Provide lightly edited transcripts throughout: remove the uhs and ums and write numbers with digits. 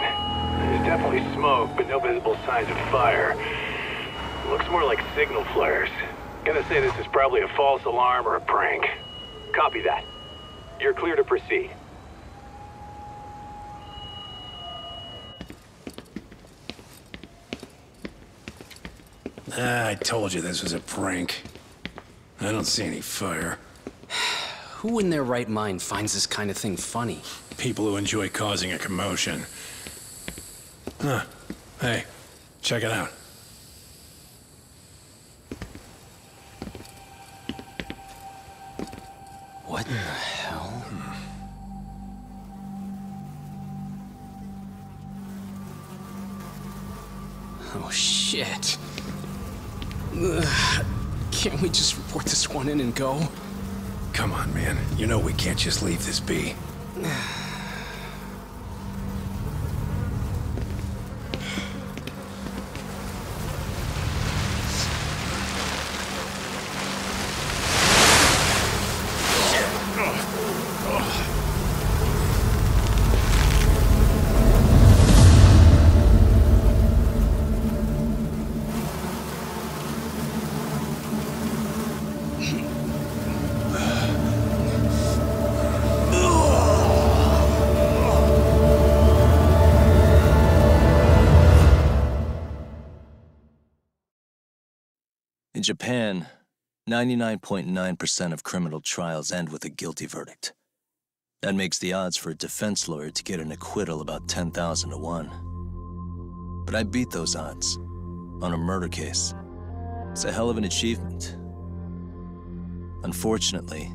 There's definitely smoke, but no visible signs of fire. Looks more like signal flares. Gonna say this is probably a false alarm or a prank. Copy that. You're clear to proceed. I told you this was a prank. I don't see any fire. Who in their right mind finds this kind of thing funny? People who enjoy causing a commotion. Huh. Hey, check it out. What the hell? Oh, shit. Ugh. Can't we just report this one in and go? Come on, man. You know we can't just leave this be. In Japan, 99.9% of criminal trials end with a guilty verdict. That makes the odds for a defense lawyer to get an acquittal about 10,000 to 1. But I beat those odds on a murder case. It's a hell of an achievement. Unfortunately,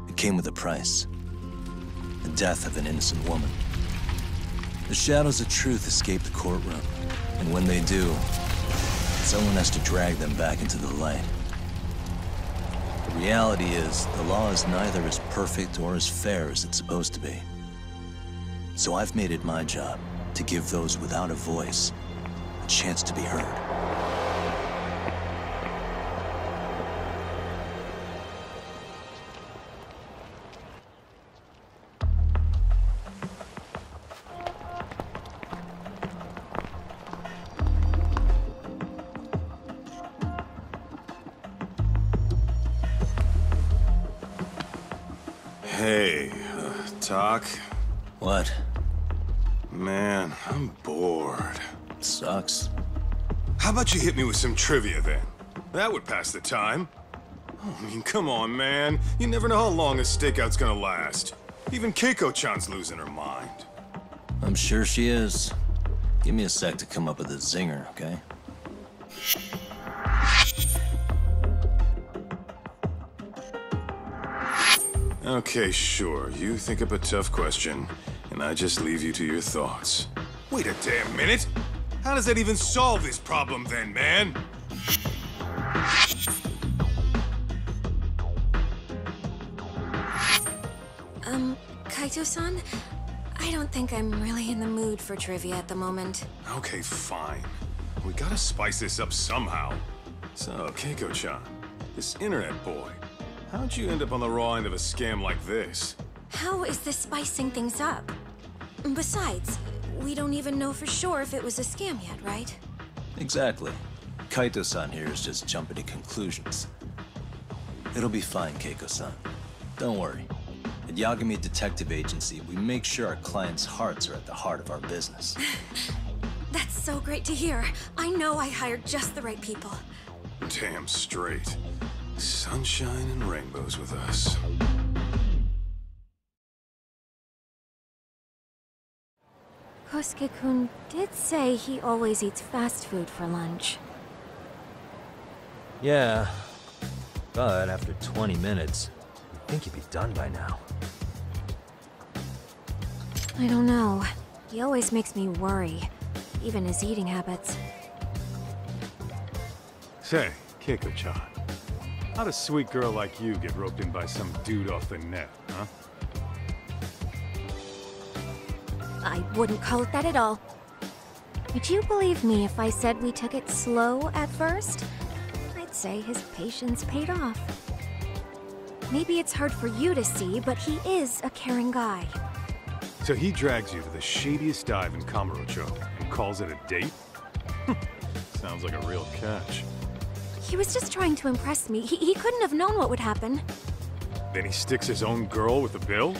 it came with a price. The death of an innocent woman. The shadows of truth escape the courtroom, and when they do, someone has to drag them back into the light. The reality is, the law is neither as perfect or as fair as it's supposed to be. So I've made it my job to give those without a voice a chance to be heard. Hey, Doc? What? Man, I'm bored. Sucks. How about you hit me with some trivia then? That would pass the time. Oh, I mean, come on, man. You never know how long a stakeout's gonna last. Even Keiko-chan's losing her mind. I'm sure she is. Give me a sec to come up with a zinger, okay? Okay, sure. You think up a tough question, and I just leave you to your thoughts. Wait a damn minute! How does that even solve this problem then, man? Kaito-san? I don't think I'm really in the mood for trivia at the moment. Okay, fine. We gotta spice this up somehow. So, Keiko-chan, this internet boy, how'd you end up on the raw end of a scam like this? How is this spicing things up? Besides, we don't even know for sure if it was a scam yet, right? Exactly. Kaito-san here is just jumping to conclusions. It'll be fine, Keiko-san. Don't worry. At Yagami Detective Agency, we make sure our clients' hearts are at the heart of our business. That's so great to hear. I know I hired just the right people. Damn straight. Sunshine and rainbows with us. Kosuke-kun did say he always eats fast food for lunch. Yeah, but after 20 minutes, you'd think he'd be done by now. I don't know. He always makes me worry, even his eating habits. Say, Keiko-chan, how'd a sweet girl like you get roped in by some dude off the net, huh? I wouldn't call it that at all. Would you believe me if I said we took it slow at first? I'd say his patience paid off. Maybe it's hard for you to see, but he is a caring guy. So he drags you to the shadiest dive in Kamurocho and calls it a date? Sounds like a real catch. He was just trying to impress me. He couldn't have known what would happen. Then he sticks his own girl with the bill?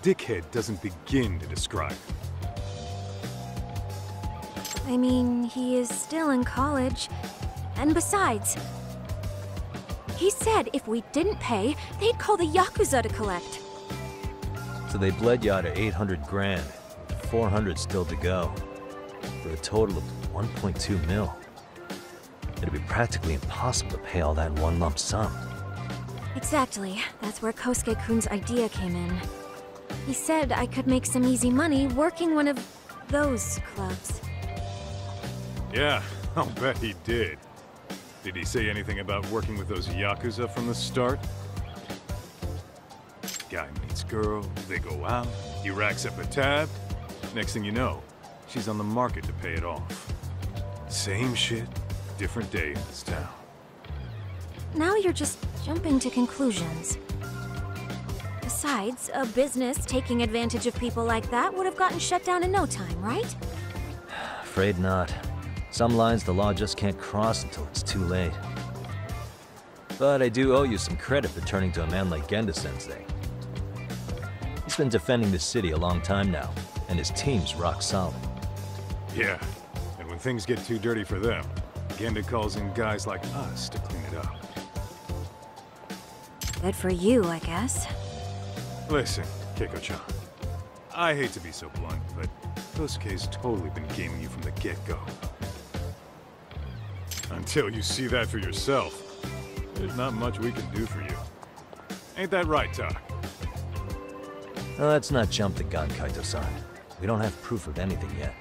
Dickhead doesn't begin to describe it. I mean, he is still in college. And besides, he said if we didn't pay, they'd call the Yakuza to collect. So they bled you out of 800 grand, 400 still to go, for a total of 1.2 mil. It'd be practically impossible to pay all that in one lump sum. Exactly. That's where Kosuke-kun's idea came in. He said I could make some easy money working one of those clubs. Yeah, I'll bet he did. Did he say anything about working with those Yakuza from the start? Guy meets girl, they go out, he racks up a tab. Next thing you know, she's on the market to pay it off. Same shit, different day in this town. Now you're just jumping to conclusions. Besides, a business taking advantage of people like that would have gotten shut down in no time, right? Afraid not. Some lines the law just can't cross until it's too late. But I do owe you some credit for turning to a man like Genda-sensei. He's been defending the city a long time now, and his team's rock solid. Yeah, and when things get too dirty for them, Genda calls in guys like us to clean it up. Good for you, I guess. Listen, Keiko-chan. I hate to be so blunt, but Kosuke's totally been gaming you from the get-go. Until you see that for yourself, there's not much we can do for you. Ain't that right, Tak? Now, let's not jump the gun, Kaito-san. We don't have proof of anything yet.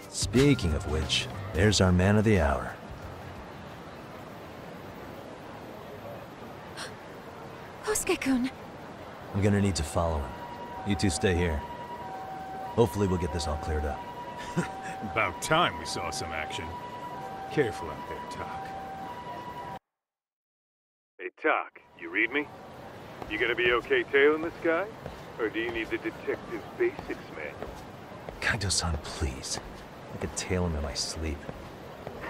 Speaking of which, there's our man of the hour. Kosuke-kun. I'm gonna need to follow him. You two stay here. Hopefully we'll get this all cleared up. About time we saw some action. Careful out there, Tak. Hey, Tak, you read me? You gonna be okay tailing this guy? Or do you need the detective basics manual? Kaito-san, please. I could tail him in my sleep.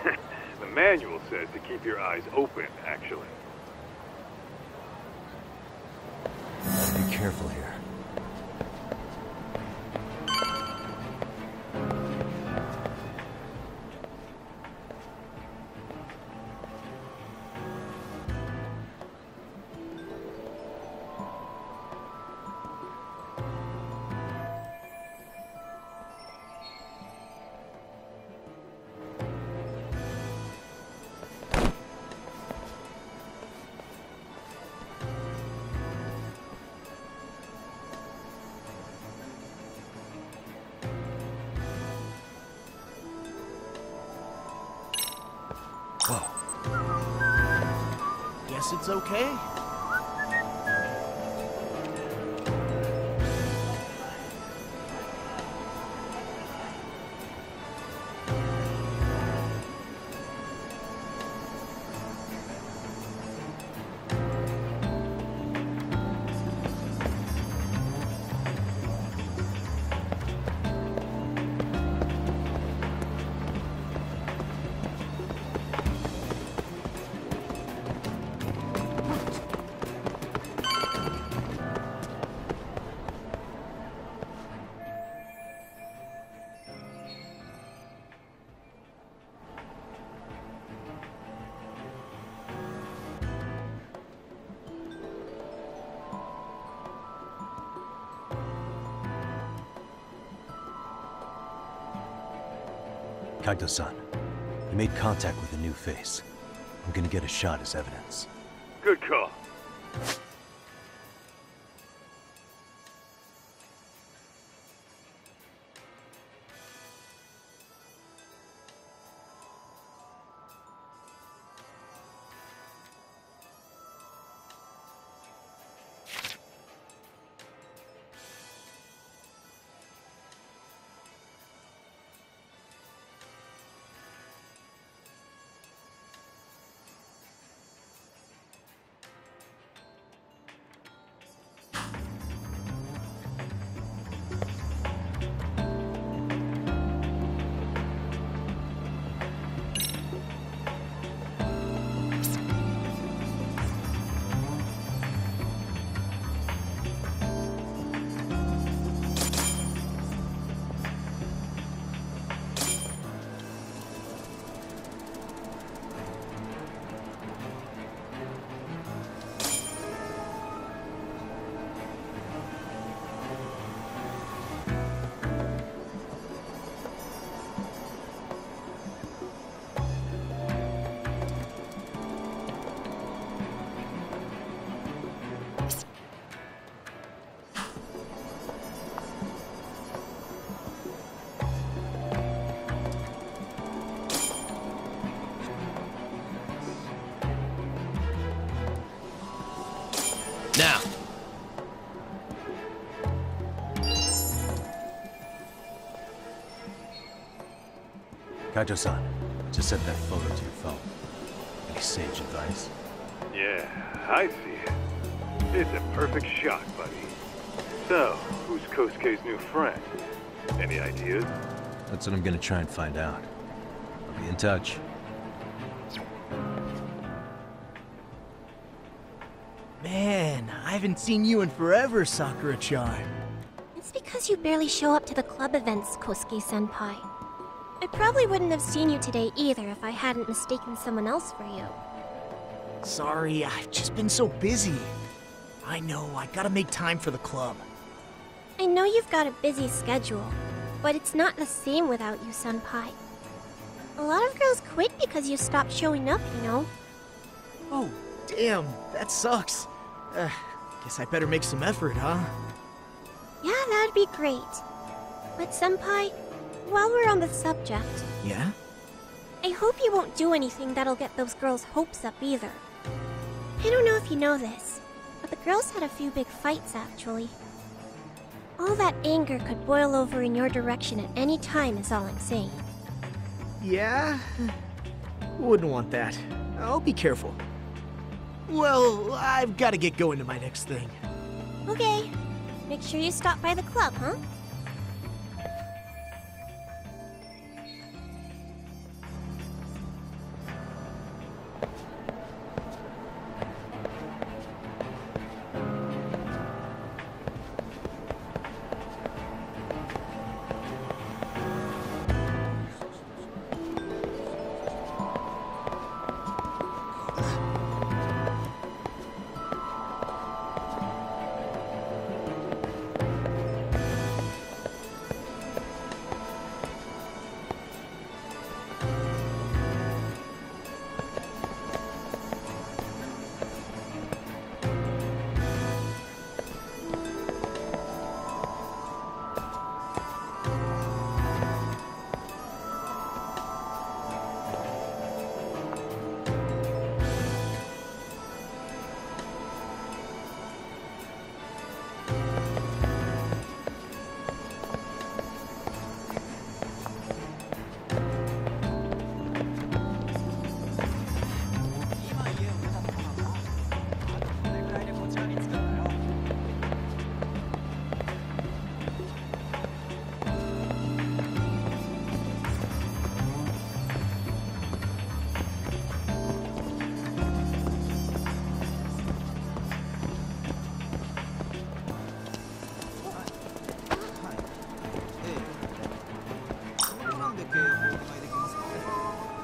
The manual says to keep your eyes open, actually. Be careful here. Guess it's okay. Kaito-san, you made contact with a new face. I'm gonna get a shot as evidence. Good call. Kaito-san, just set that photo to your phone. Any sage advice? Yeah, I see it. It's a perfect shot, buddy. So, who's Kosuke's new friend? Any ideas? That's what I'm gonna try and find out. I'll be in touch. Man, I haven't seen you in forever, Sakura-chan. It's because you barely show up to the club events, Kosuke-senpai. I probably wouldn't have seen you today either if I hadn't mistaken someone else for you. Sorry, I've just been so busy. I know, I gotta make time for the club. I know you've got a busy schedule, but it's not the same without you, senpai. A lot of girls quit because you stopped showing up, you know? Oh, damn, that sucks. Guess I better make some effort, huh? Yeah, that'd be great. But senpai, while we're on the subject, Yeah? I hope you won't do anything that'll get those girls' hopes up either. I don't know if you know this, but the girls had a few big fights actually. All that anger could boil over in your direction at any time is all I'm saying. Yeah? Wouldn't want that. I'll be careful. Well, I've gotta get going to my next thing. Okay, make sure you stop by the club, huh?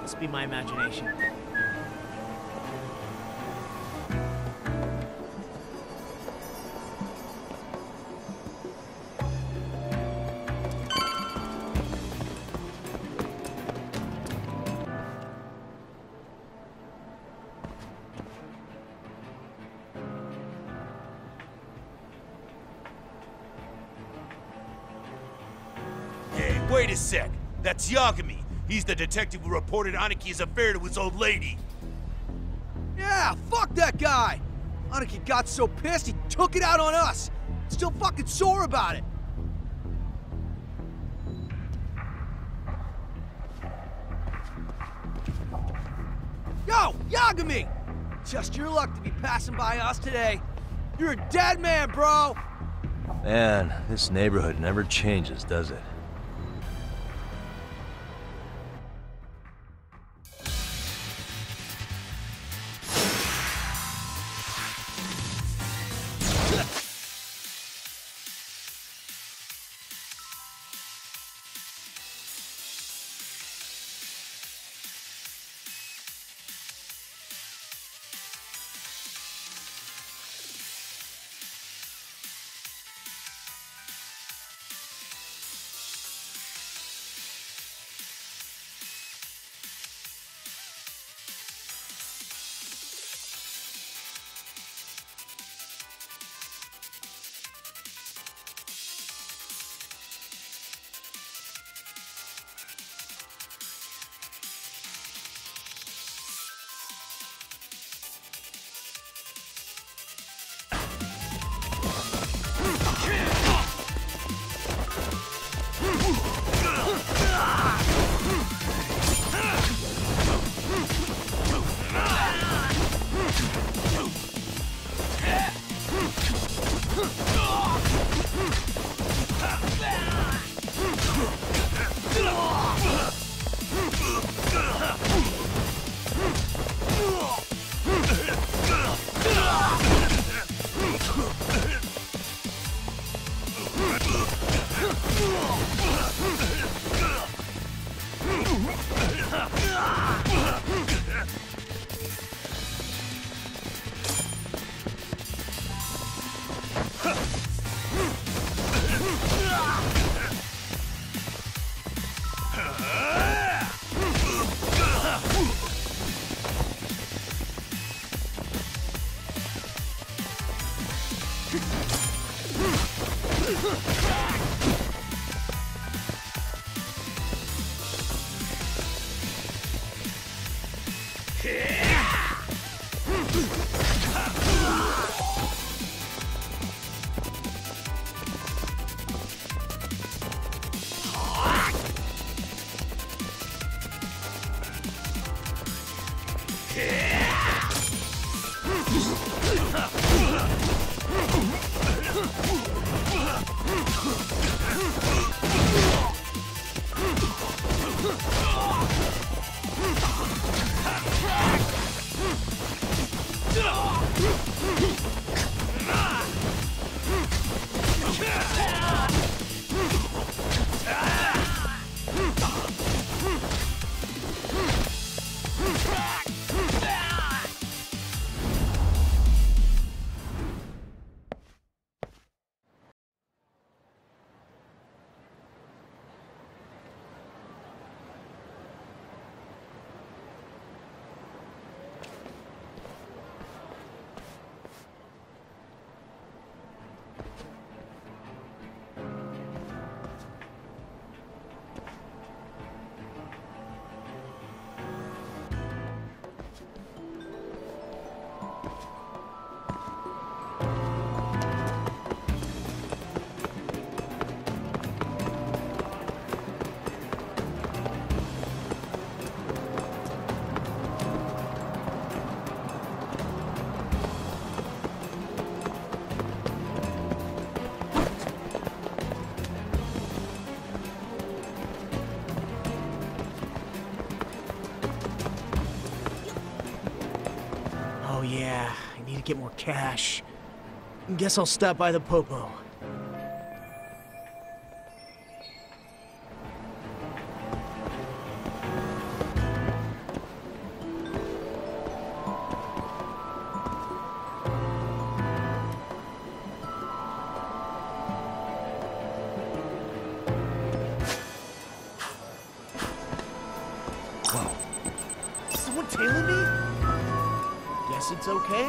Must be my imagination. Hey, wait a sec. That's Yagami. He's the detective who reported Aniki's affair to his old lady. Yeah, fuck that guy! Aniki got so pissed he took it out on us. Still fucking sore about it. Yo, Yagami! Just your luck to be passing by us today. You're a dead man, bro! Man, this neighborhood never changes, does it? get more cash. Guess I'll stop by the Popo. Someone tailing me? Guess it's okay.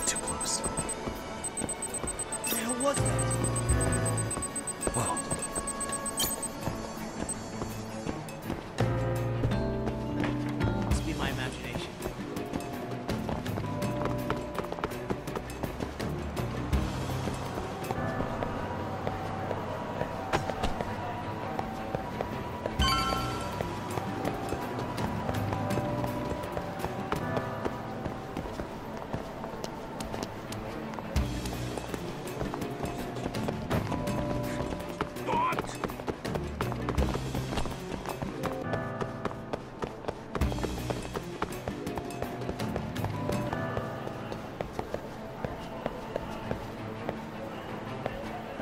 Too close. What the hell was that? Whoa. Must be my imagination.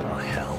Oh, hell.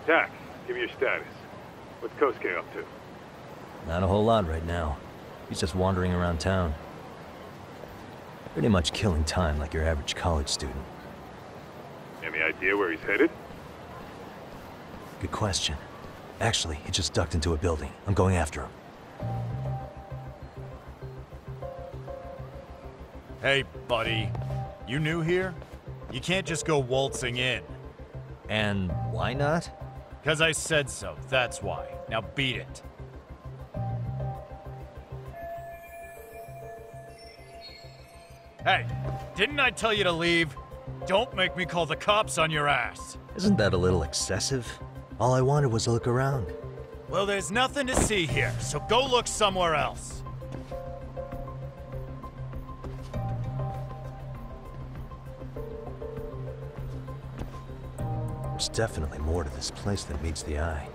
Tak, give me your status. What's Kosuke up to? Not a whole lot right now. He's just wandering around town. Pretty much killing time like your average college student. Any idea where he's headed? Good question. Actually, he just ducked into a building. I'm going after him. Hey, buddy. You new here? You can't just go waltzing in. And why not? 'Cause I said so, that's why. Now beat it. Hey, didn't I tell you to leave? Don't make me call the cops on your ass. Isn't that a little excessive? All I wanted was to look around. Well, there's nothing to see here, so go look somewhere else. There's definitely more to this place than meets the eye.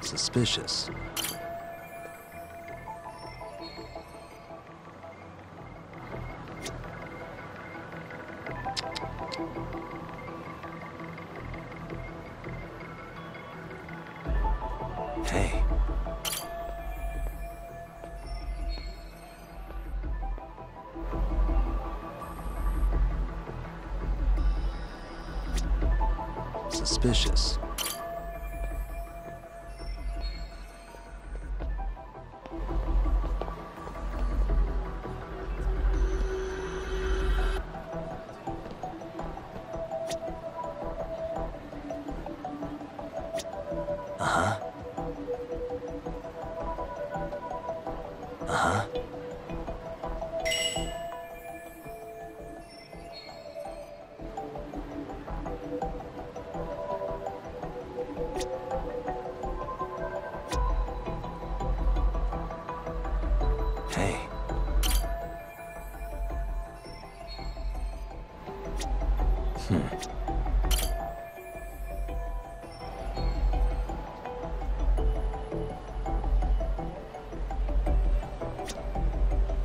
Suspicious. Hey. Suspicious.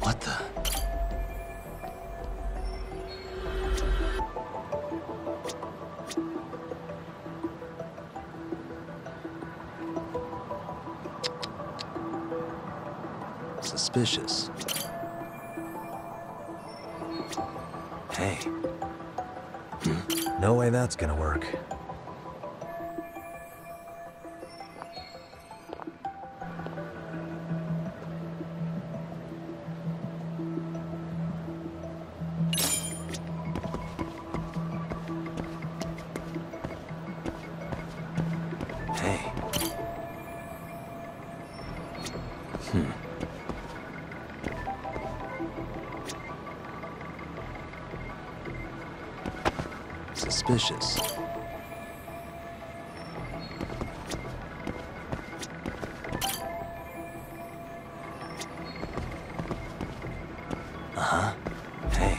What the? Suspicious. Hey. No way that's gonna work. Hey. Suspicious. Uh-huh. Hey.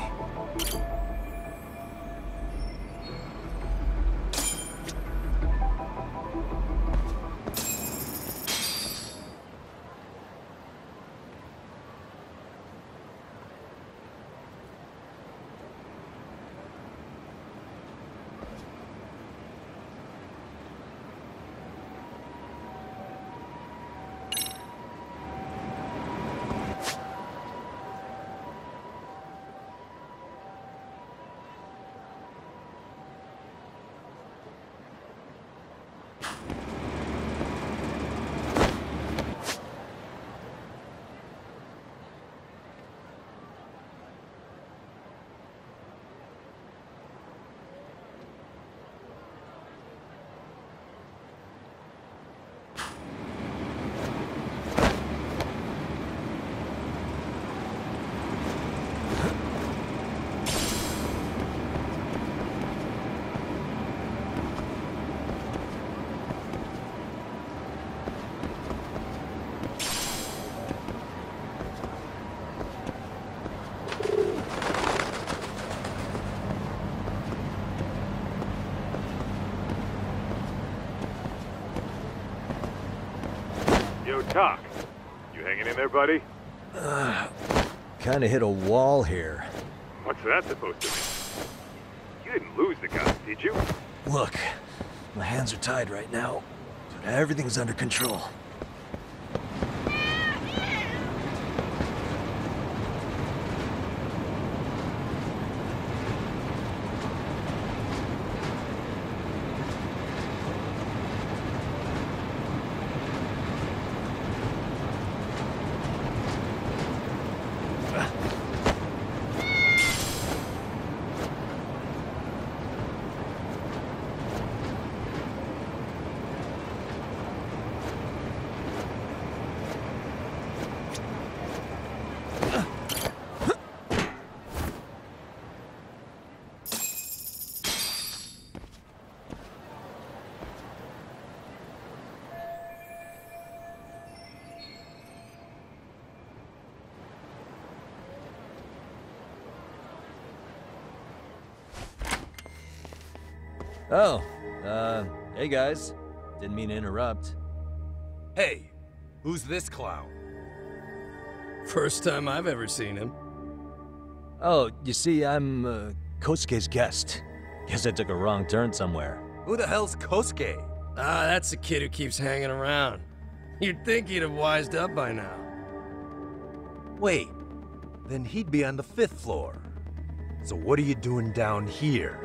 Yo, Doc. You hanging in there, buddy? Kinda hit a wall here. What's that supposed to mean? You didn't lose the guy, did you? Look, my hands are tied right now, but everything's under control. Oh, hey guys. Didn't mean to interrupt. Hey, who's this clown? First time I've ever seen him. Oh, you see, I'm, Kosuke's guest. Guess I took a wrong turn somewhere. Who the hell's Kosuke? Ah, that's the kid who keeps hanging around. You'd think he'd have wised up by now. Wait, then he'd be on the 5th floor. So what are you doing down here?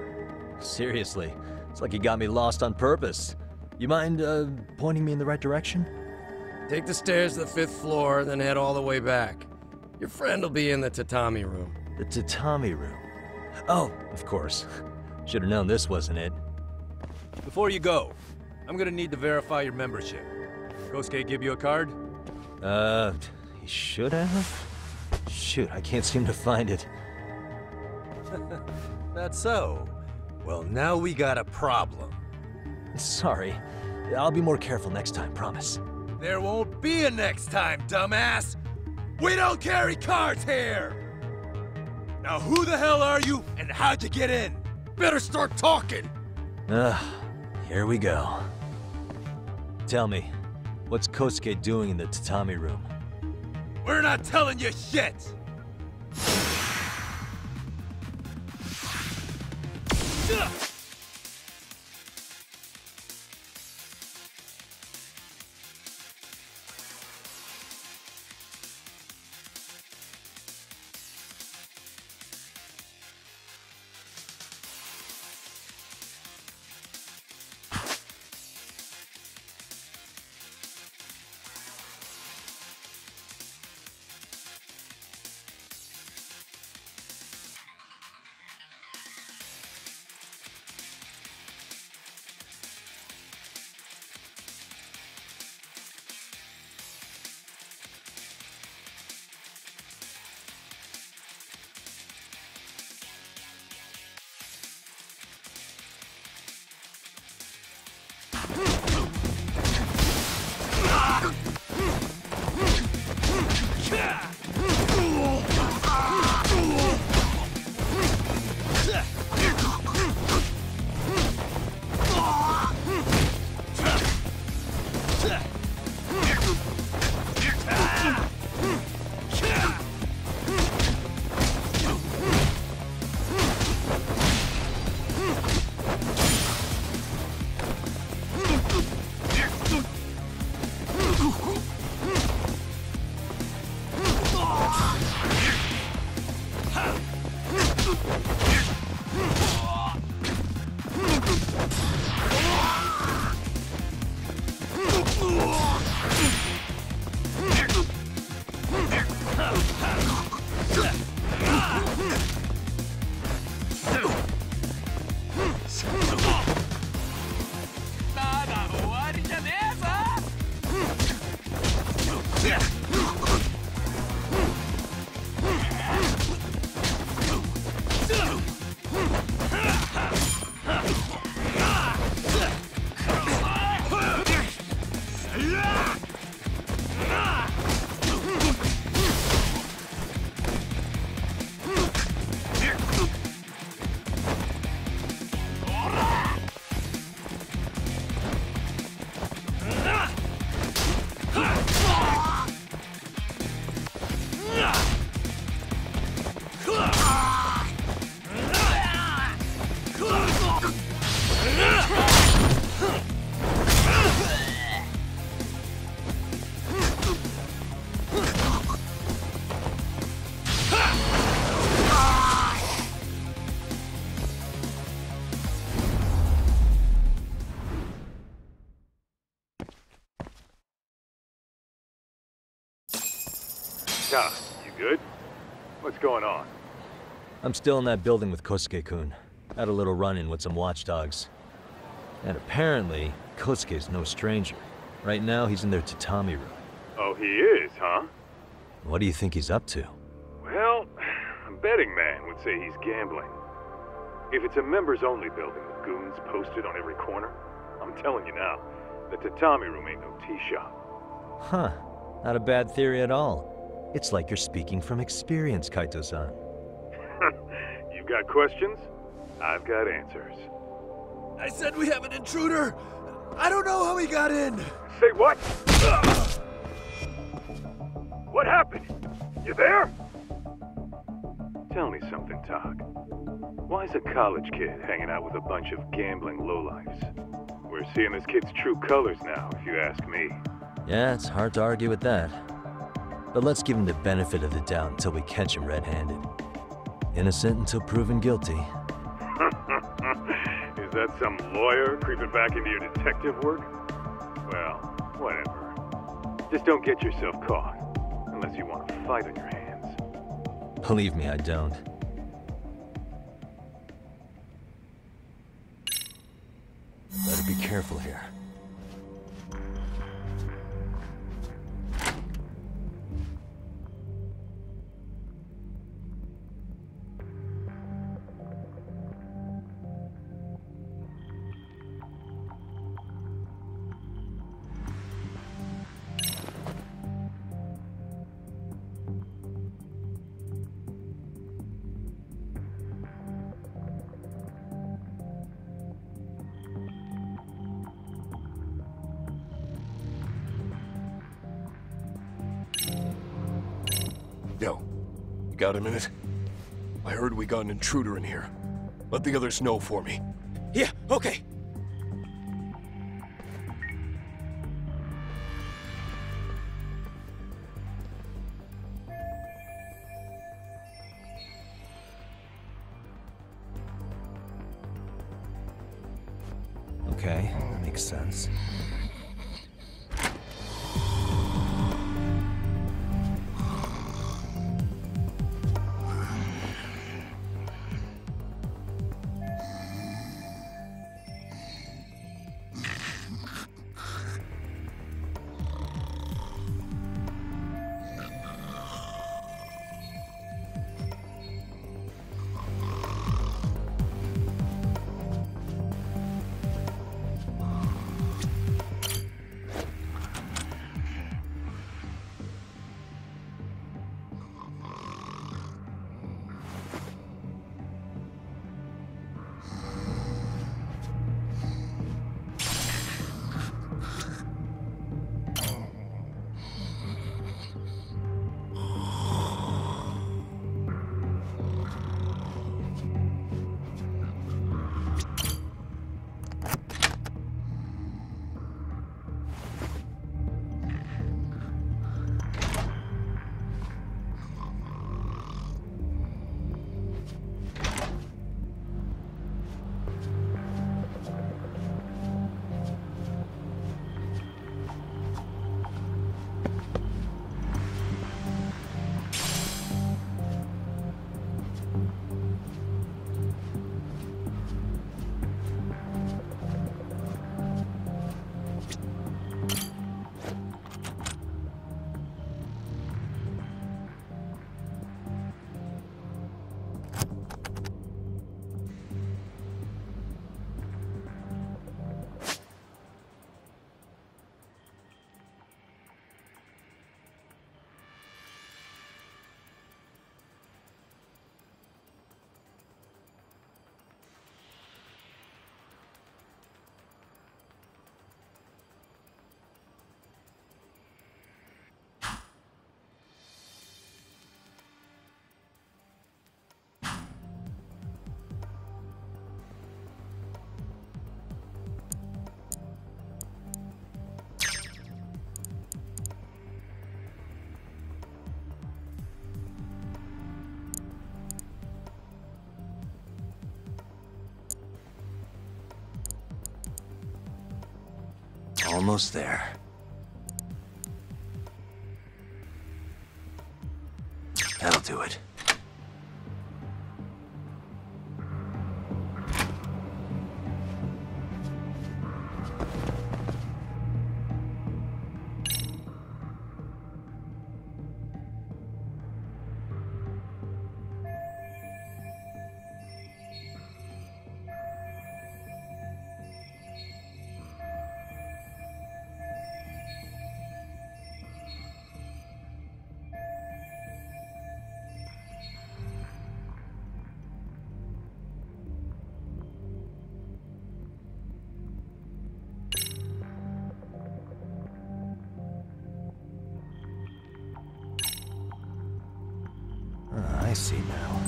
Seriously, it's like you got me lost on purpose. You mind, pointing me in the right direction? Take the stairs to the 5th floor, then head all the way back. Your friend will be in the tatami room. The tatami room? Oh, of course. Should've known this wasn't it. Before you go, I'm gonna need to verify your membership. Kosuke give you a card? He should have? Shoot, I can't seem to find it. That's so. Well, now we got a problem. Sorry. I'll be more careful next time, promise. There won't be a next time, dumbass! We don't carry cards here! Now who the hell are you, and how'd you get in? better start talking! Here we go. Tell me, what's Kosuke doing in the tatami room? We're not telling you shit! Ta, you good? What's going on? I'm still in that building with Kosuke-kun. Had a little run-in with some watchdogs. And apparently, Kosuke's no stranger. Right now, he's in their tatami room. Oh, he is, huh? What do you think he's up to? Well, a betting man would say he's gambling. If it's a members-only building with goons posted on every corner, I'm telling you now, the tatami room ain't no tea shop. Huh. Not a bad theory at all. It's like you're speaking from experience, Kaito-san. You got questions? I've got answers. I said we have an intruder! I don't know how he got in! Say what? What happened? You there? Tell me something, Tog. Why is a college kid hanging out with a bunch of gambling lowlifes? We're seeing this kid's true colors now, if you ask me. Yeah, it's hard to argue with that. But let's give him the benefit of the doubt until we catch him red-handed. Innocent until proven guilty. Is that some lawyer creeping back into your detective work? Well, whatever. Just don't get yourself caught. Unless you want a fight on your hands. Believe me, I don't. Better be careful here. Got a minute? I heard we got an intruder in here. Let the others know for me. Yeah, okay. Okay, that makes sense. Almost there. That'll do it. I see now.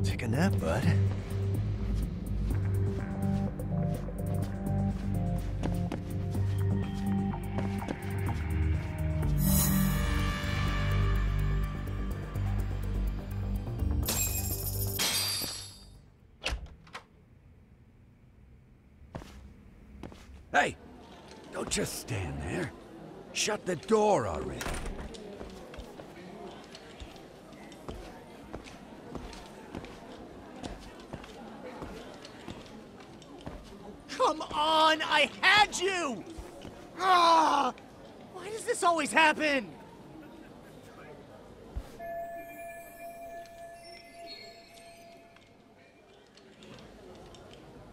Take a nap, bud. Hey, don't just stand there. Shut the door already. Come on, I had you! Ah! Why does this always happen?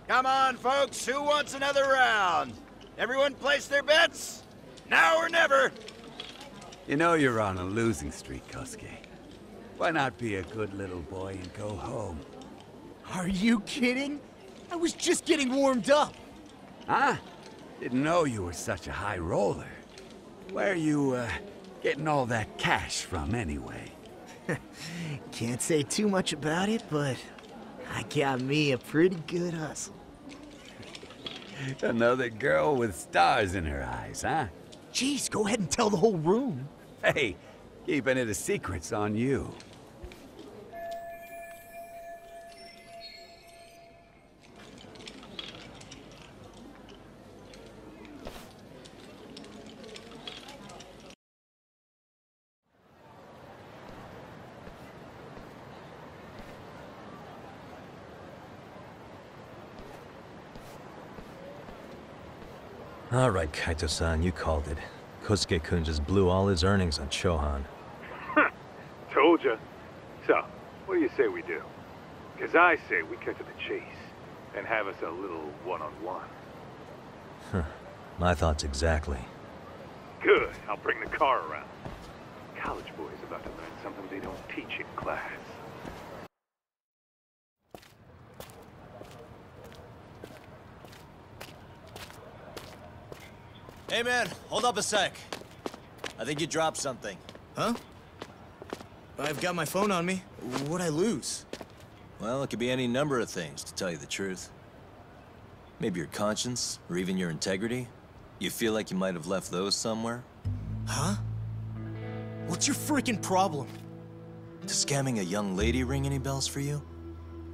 Come on, folks. Who wants another round? Everyone place their bets? Now or never. You know you're on a losing streak, Kosuke. Why not be a good little boy and go home? Are you kidding? I was just getting warmed up. Huh? Didn't know you were such a high roller. Where are you, getting all that cash from, anyway? Can't say too much about it, but I got me a pretty good hustle. Another girl with stars in her eyes, huh? Jeez, go ahead and tell the whole room. Hey, keeping it a secret's on you. All right, Kaito-san, you called it. Kosuke-kun just blew all his earnings on Chohan. Told ya. So, what do you say we do? Because I say we cut to the chase and have us a little one-on-one. Huh. My thoughts exactly. Good. I'll bring the car around. College boys about to learn something they don't teach in class. Hey man, hold up a sec. I think you dropped something. Huh? I've got my phone on me. What'd I lose? Well, it could be any number of things, to tell you the truth. Maybe your conscience, or even your integrity. You feel like you might have left those somewhere? Huh? What's your freaking problem? Does scamming a young lady ring any bells for you?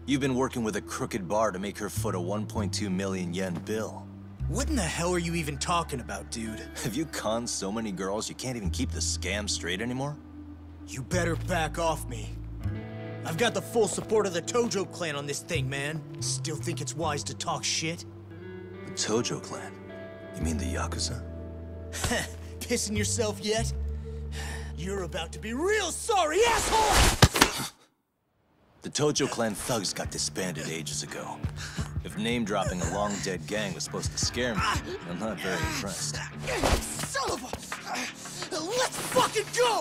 You've been working with a crooked bar to make her foot a 1.2 million yen bill. What in the hell are you even talking about, dude? Have you conned so many girls you can't even keep the scam straight anymore? You better back off me. I've got the full support of the Tojo clan on this thing, man. Still think it's wise to talk shit? The Tojo clan? You mean the Yakuza? Pissing yourself yet? You're about to be real sorry, asshole! The Tojo clan thugs got disbanded ages ago. If name-dropping a long-dead gang was supposed to scare me, I'm not very impressed. Son of a... Let's fucking go!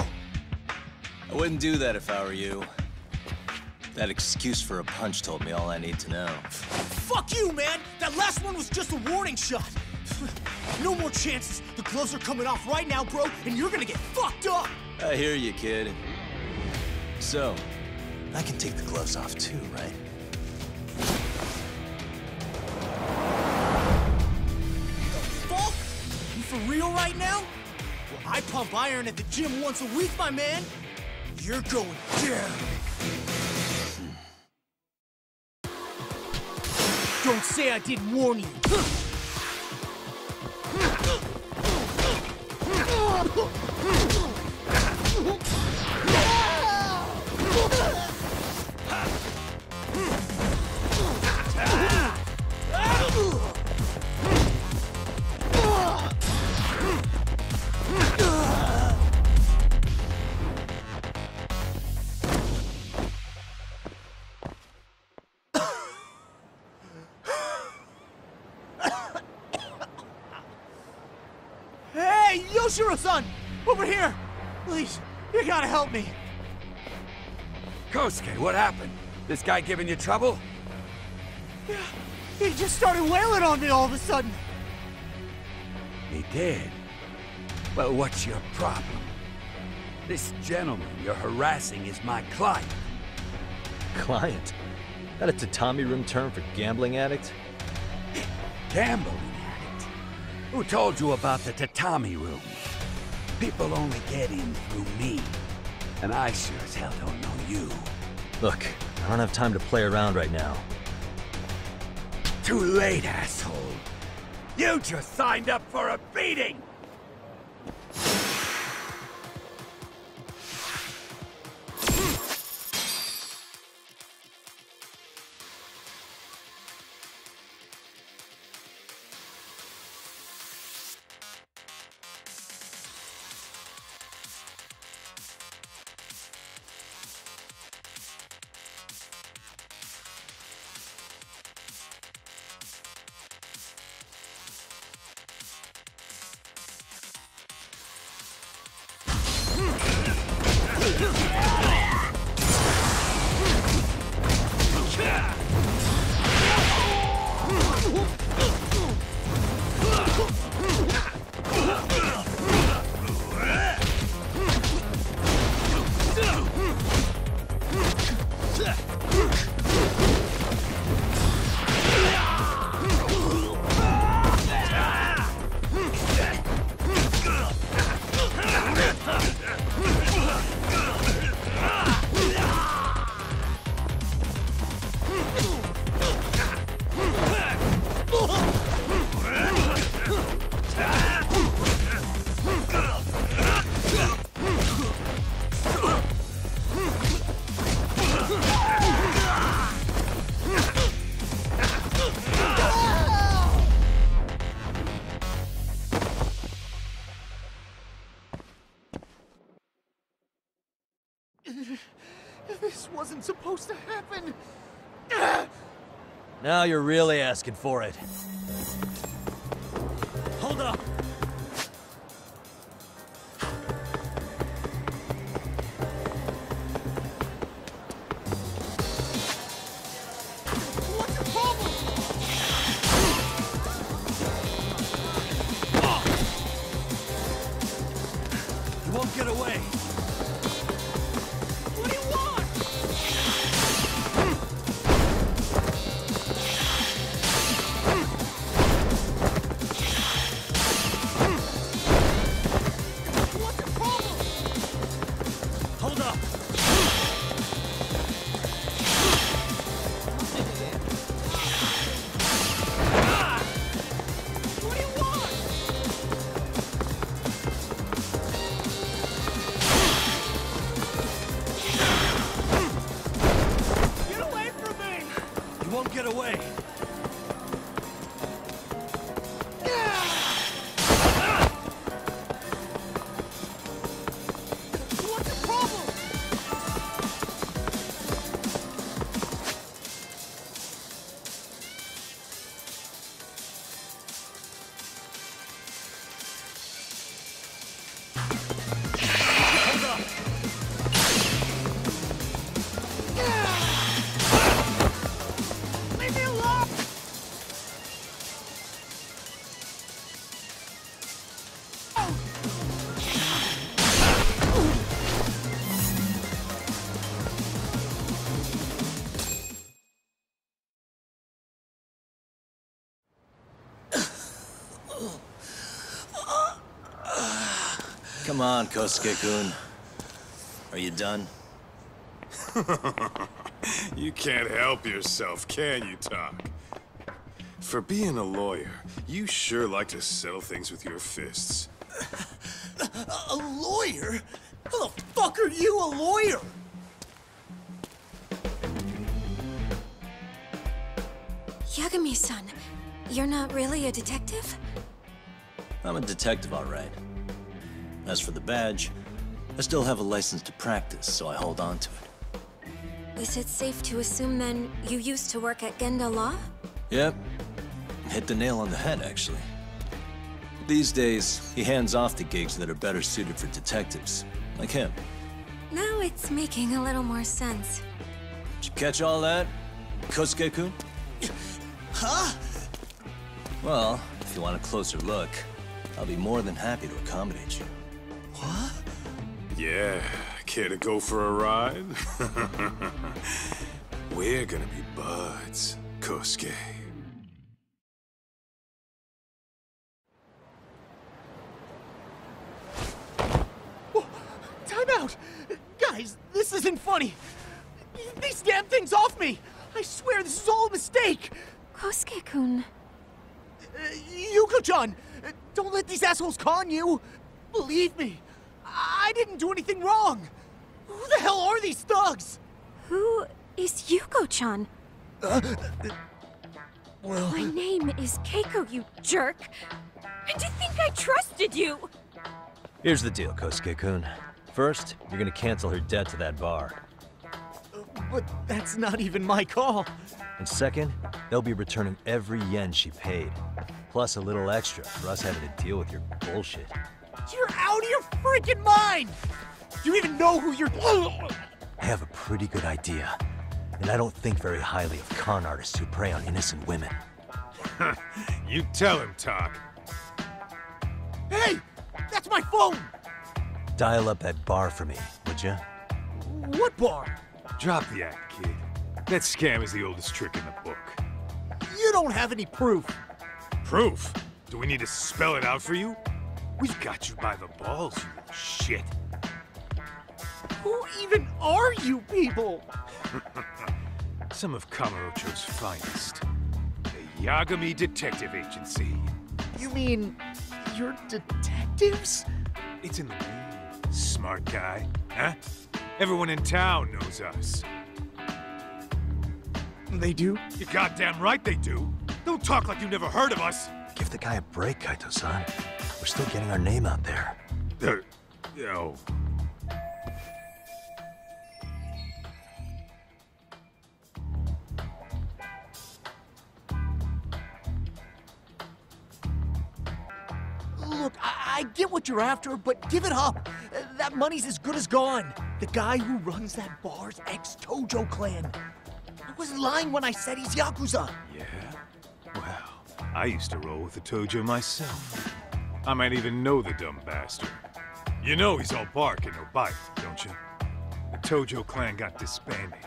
I wouldn't do that if I were you. That excuse for a punch told me all I need to know. Fuck you, man! That last one was just a warning shot! No more chances! The gloves are coming off right now, bro, and you're gonna get fucked up! I hear you, kid. So, I can take the gloves off too, right? Fuck? You for real right now? Well, I pump iron at the gym once a week, my man. You're going down. Don't say I didn't warn you. Hey, Yoshiro-san! Over here! Please, you gotta help me. Kosuke, what happened? This guy giving you trouble? Yeah, he just started wailing on me all of a sudden. He did? Well, what's your problem? This gentleman you're harassing is my client. Client? That a tatami room term for gambling addict? Gambling addict? Who told you about the tatami room? People only get in through me. And I sure as hell don't know you. Look, I don't have time to play around right now. Too late, asshole. You just signed up for a beating! This wasn't supposed to happen. Now you're really asking for it. Hold up! What's your problem? You won't get away. What do you want? What's your problem? Hold up! What do you want? Get away from me! You won't get away. What's your problem? Hold up! Leave me alone! Come on, Kosuke-kun. Are you done? You can't help yourself, can you, Tak? For being a lawyer, you sure like to settle things with your fists. A lawyer? How the fuck are you a lawyer? Yagami-san, you're not really a detective? I'm a detective, all right. As for the badge, I still have a license to practice, so I hold on to it. Is it safe to assume then you used to work at Genda Law? Yep. Hit the nail on the head, actually. These days, he hands off the gigs that are better suited for detectives, like him. Now it's making a little more sense. Did you catch all that, Kosuke-kun? Huh? Well, if you want a closer look, I'll be more than happy to accommodate you. What? Yeah, care to go for a ride? We're gonna be buds, Kosuke. Time out! Guys, this isn't funny! These damn things off me! I swear this is all a mistake! Kosuke-kun. Yuko-chan! Don't let these assholes con you! Believe me, I didn't do anything wrong! Who the hell are these thugs? Who is Yuko-chan? Well... My name is Keiko, you jerk! And to think I trusted you! Here's the deal, Kosuke-kun. First, you're gonna cancel her debt to that bar. But that's not even my call. And second, they'll be returning every yen she paid. Plus a little extra for us having to deal with your bullshit. You're out of your freaking mind! Do you even know who you're... I have a pretty good idea. And I don't think very highly of con artists who prey on innocent women. You tell him, Tak. Hey! That's my phone! Dial up that bar for me, would ya? What bar? Drop the act, kid. That scam is the oldest trick in the book. You don't have any proof. Proof? Do we need to spell it out for you? We've got you by the balls, you little shit. Who even are you people? Some of Kamurocho's finest. The Yagami Detective Agency. You mean... you're detectives? It's in the name. Smart guy, huh? Everyone in town knows us. They do? You're goddamn right they do. Don't talk like you never heard of us. Give the guy a break, Kaito-san. We're still getting our name out there. Oh. I get what you're after, but give it up. That money's as good as gone. The guy who runs that bar's ex-Tojo clan. I wasn't lying when I said he's Yakuza. Yeah? Well, I used to roll with the Tojo myself. I might even know the dumb bastard. You know he's all bark and no bite, don't you? The Tojo clan got disbanded.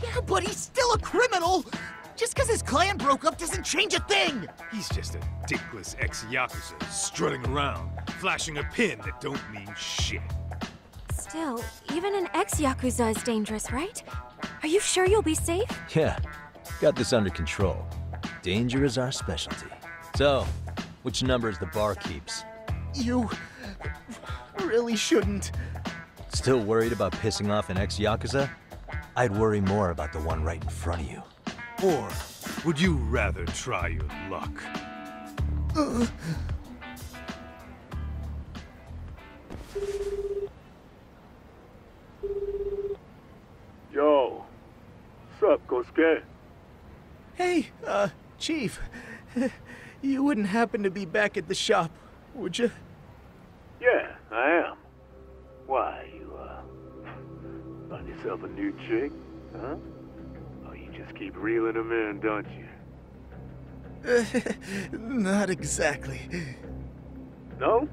Yeah, but he's still a criminal! Just because his clan broke up doesn't change a thing! He's just a dickless ex-Yakuza strutting around, flashing a pin that don't mean shit. Still, even an ex-Yakuza is dangerous, right? Are you sure you'll be safe? Yeah, got this under control. Danger is our specialty. So, which numbers the bar keeps? You really shouldn't. Still worried about pissing off an ex-Yakuza? I'd worry more about the one right in front of you. Or would you rather try your luck? Yo, what's up, Kosuke? Hey, Chief. You wouldn't happen to be back at the shop, would you? Yeah, I am. Why, you, find yourself a new chick, huh? Oh, you just keep reeling them in, don't you? Not exactly. No?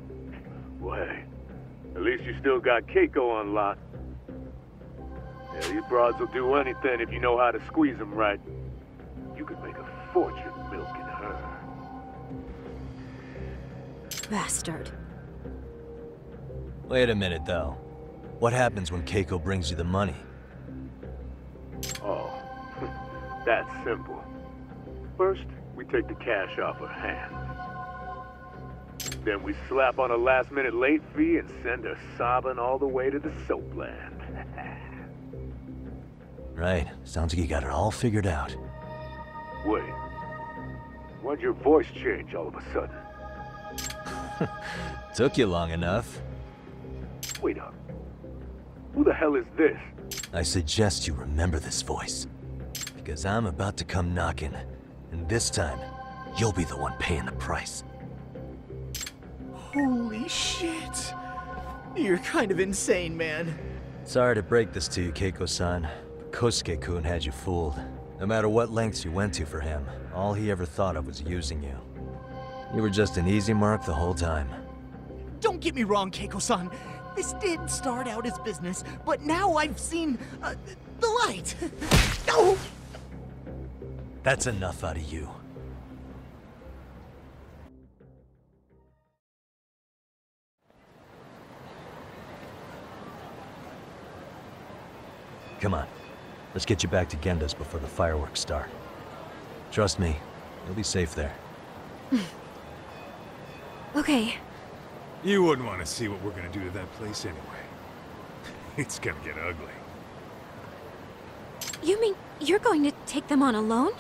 Well, hey, at least you still got Keiko on lock. Yeah, these broads will do anything if you know how to squeeze them right. You could make a fortune milking her. Bastard. Wait a minute, though. What happens when Keiko brings you the money? Oh, that's simple. First, we take the cash off her hand. Then we slap on a last-minute late fee and send her sobbing all the way to the soapland. Right. Sounds like you got it all figured out. Wait. Why'd your voice change all of a sudden? Took you long enough. Wait up. Who the hell is this? I suggest you remember this voice. Because I'm about to come knocking. And this time, you'll be the one paying the price. Holy shit. You're kind of insane, man. Sorry to break this to you, Keiko-san. But Kosuke-kun had you fooled. No matter what lengths you went to for him, all he ever thought of was using you. You were just an easy mark the whole time. Don't get me wrong, Keiko-san. This did start out as business, but now I've seen the light. No! That's enough out of you. Come on. Let's get you back to Genda's before the fireworks start. Trust me, you'll be safe there. Okay. You wouldn't want to see what we're gonna do to that place anyway. It's gonna get ugly. You mean you're going to take them on alone?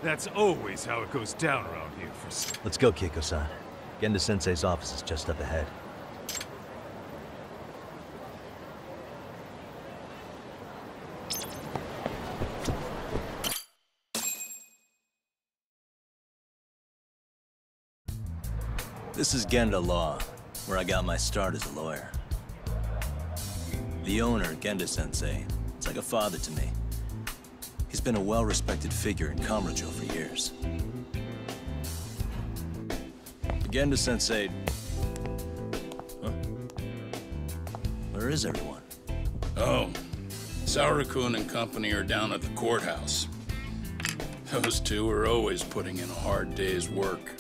That's always how it goes down around here for... Let's go, Keiko-san. Genda-sensei's office is just up ahead. This is Genda Law, where I got my start as a lawyer. The owner, Genda-sensei, is like a father to me. He's been a well-respected figure in Kamurocho for years. Genda-sensei... Huh? Where is everyone? Oh, Saura-kun and company are down at the courthouse. Those two are always putting in a hard day's work.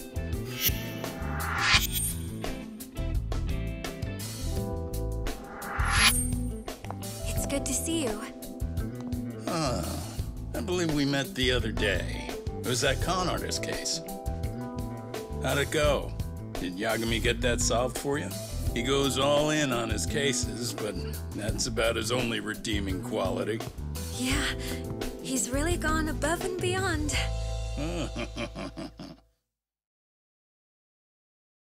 It's good to see you. I believe we met the other day. It was that con artist case. How'd it go? Did Yagami get that solved for you? He goes all in on his cases, but that's about his only redeeming quality. Yeah, he's really gone above and beyond.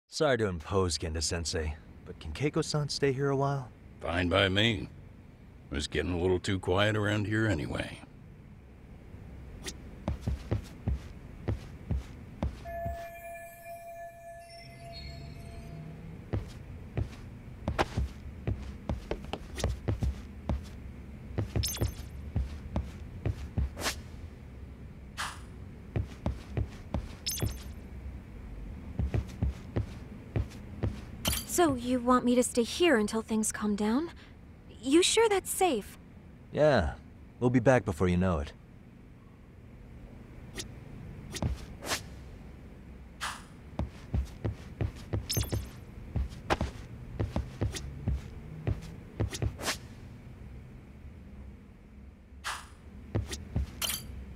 Sorry to impose, Genda-sensei, but can Keiko-san stay here a while? Fine by me. It was getting a little too quiet around here anyway. So you want me to stay here until things calm down? You sure that's safe? Yeah, we'll be back before you know it.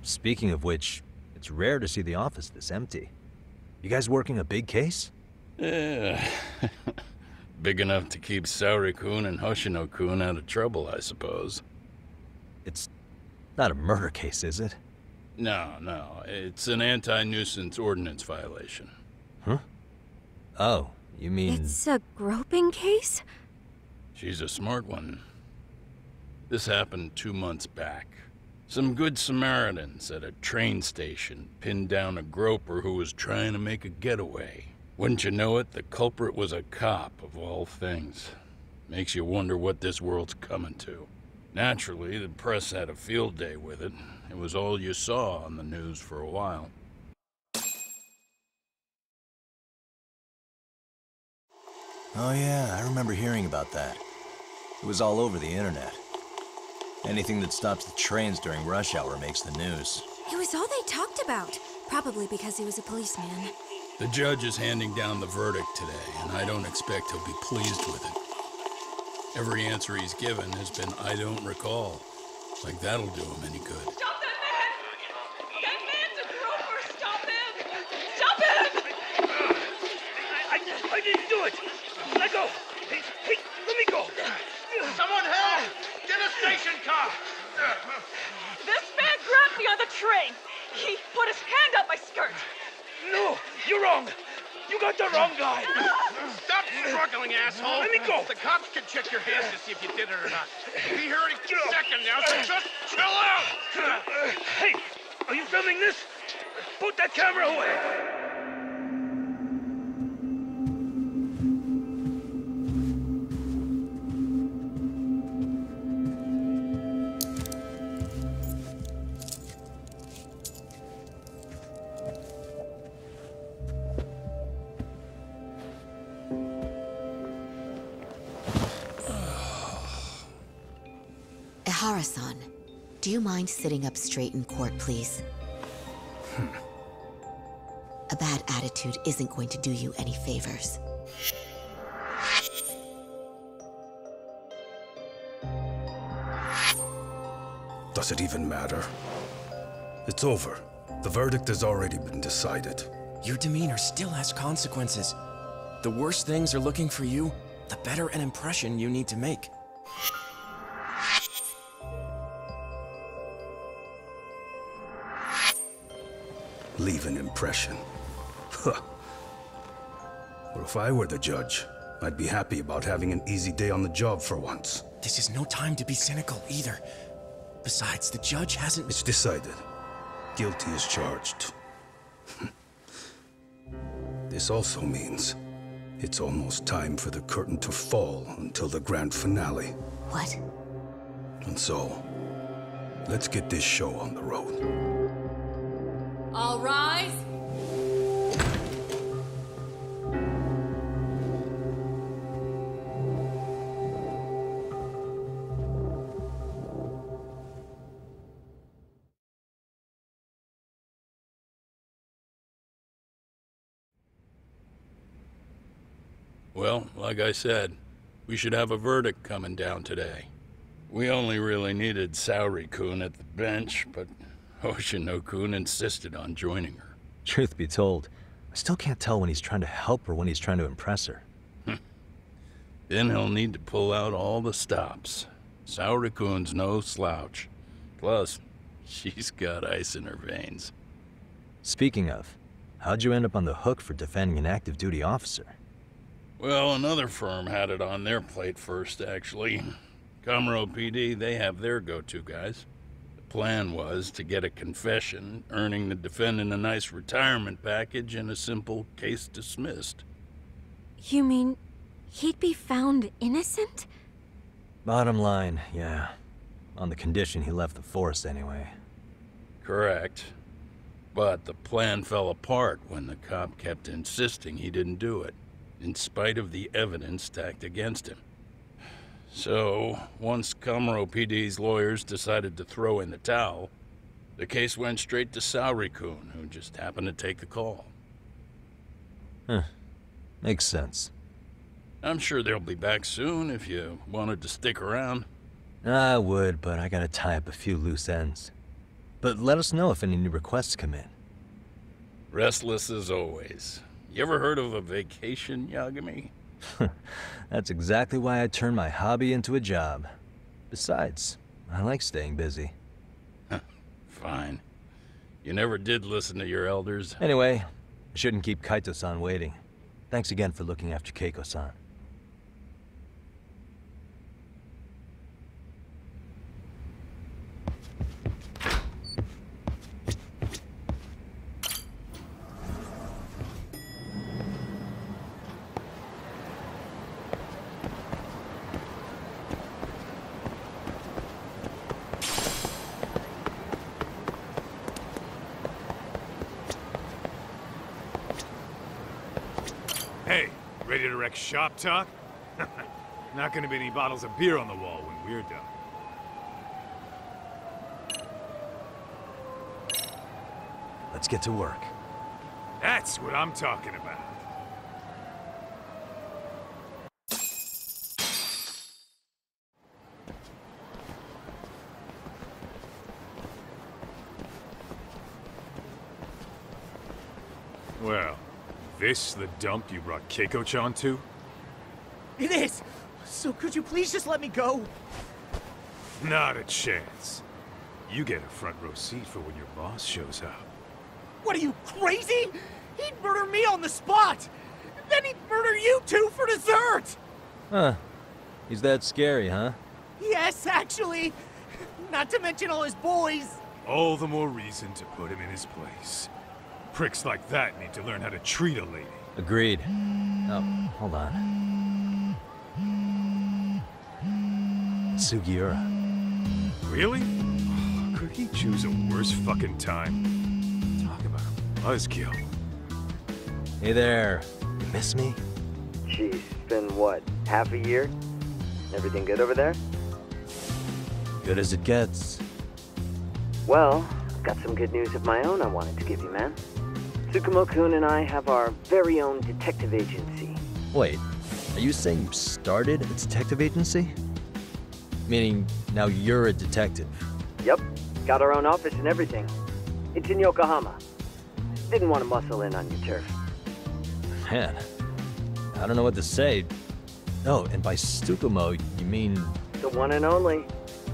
Speaking of which, it's rare to see the office this empty. You guys working a big case? Yeah. Big enough to keep Saori-kun and Hoshino-kun out of trouble, I suppose. It's not a murder case, is it? No. It's an anti-nuisance ordinance violation. Huh? Oh, you mean... It's a groping case? She's a smart one. This happened 2 months back. Some good Samaritans at a train station pinned down a groper who was trying to make a getaway. Wouldn't you know it, the culprit was a cop, of all things. Makes you wonder what this world's coming to. Naturally, the press had a field day with it. It was all you saw on the news for a while. Oh yeah, I remember hearing about that. It was all over the internet. Anything that stops the trains during rush hour makes the news. It was all they talked about. Probably because he was a policeman. The judge is handing down the verdict today, and I don't expect he'll be pleased with it. Every answer he's given has been, I don't recall. Like that'll do him any good. Stop that man! That man's a groper! Stop him! Stop him! I didn't do it! Let go! Hey, let me go! Someone help! Get a station car! This man grabbed me on the train! He put his hand up my skirt! No! You're wrong! You got the wrong guy! Stop struggling, asshole! Let me go! The cops can check your hands to see if you did it or not. Be here any second now, so just chill out! Hey! Are you filming this? Put that camera away! Ihara-san, do you mind sitting up straight in court, please? A bad attitude isn't going to do you any favors. Does it even matter? It's over. The verdict has already been decided. Your demeanor still has consequences. The worse things are looking for you, the better an impression you need to make. Leave an impression. Huh. Well, if I were the judge, I'd be happy about having an easy day on the job for once. This is no time to be cynical either. Besides, the judge hasn't... It's decided. Guilty is charged. This also means it's almost time for the curtain to fall until the grand finale. What? And so, let's get this show on the road. All rise. Well, like I said, we should have a verdict coming down today. We only really needed Saori-kun at the bench, but Hoshino-kun insisted on joining her. Truth be told, I still can't tell when he's trying to help or when he's trying to impress her. Then he'll need to pull out all the stops. Saori-kun's no slouch. Plus, she's got ice in her veins. Speaking of, how'd you end up on the hook for defending an active duty officer? Well, another firm had it on their plate first, actually. Comro PD, they have their go-to guys. The plan was to get a confession, earning the defendant a nice retirement package and a simple case dismissed. You mean he'd be found innocent? Bottom line, yeah. On the condition he left the force anyway. Correct. But the plan fell apart when the cop kept insisting he didn't do it. in spite of the evidence stacked against him. So, once Kamuro PD's lawyers decided to throw in the towel, the case went straight to Saori-kun, who just happened to take the call. Huh. Makes sense. I'm sure they'll be back soon if you wanted to stick around. I would, but I gotta tie up a few loose ends. But let us know if any new requests come in. Restless as always. You ever heard of a vacation, Yagami? That's exactly why I turned my hobby into a job. Besides, I like staying busy. Fine. You never did listen to your elders. Anyway, I shouldn't keep Kaito-san waiting. Thanks again for looking after Keiko-san. Hey, ready to wreck shop talk? Not gonna be any bottles of beer on the wall when we're done. Let's get to work. That's what I'm talking about. Well, this the dump you brought Keiko-chan to? It is! So could you please just let me go? Not a chance. You get a front row seat for when your boss shows up. What are you, crazy? He'd murder me on the spot! Then he'd murder you two for dessert! Huh. He's that scary, huh? Yes, actually. Not to mention all his boys. All the more reason to put him in his place. Pricks like that need to learn how to treat a lady. Agreed. Oh, hold on. Sugiura. Really? Could he choose a worse fucking time? Talk about a buzzkill. Hey there. You miss me? Geez, been what, half a year? Everything good over there? Good as it gets. Well, I've got some good news of my own I wanted to give you, man. Tsukumo-kun and I have our very own detective agency. Wait, are you saying you started a detective agency? Meaning, now you're a detective? Yep, got our own office and everything. It's in Yokohama. Didn't want to muscle in on your turf. Man, I don't know what to say. Oh, and by Tsukumo, you mean... The one and only.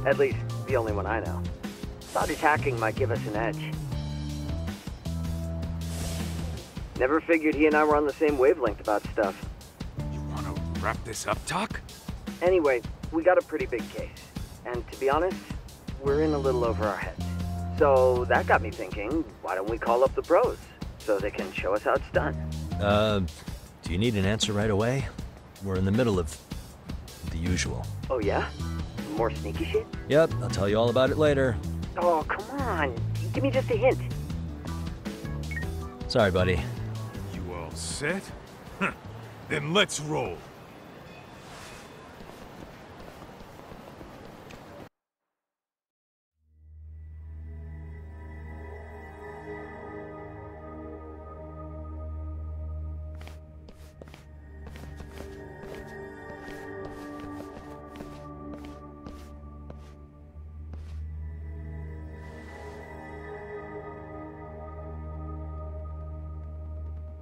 At least, the only one I know. Thought his hacking might give us an edge. Never figured he and I were on the same wavelength about stuff. You wanna wrap this up, Doc? Anyway, we got a pretty big case. And to be honest, we're in a little over our heads. So that got me thinking, why don't we call up the pros? So they can show us how it's done. Do you need an answer right away? We're in the middle of the usual. Oh yeah? More sneaky shit? Yep, I'll tell you all about it later. Oh, come on. Give me just a hint. Sorry, buddy. You all set? Then let's roll.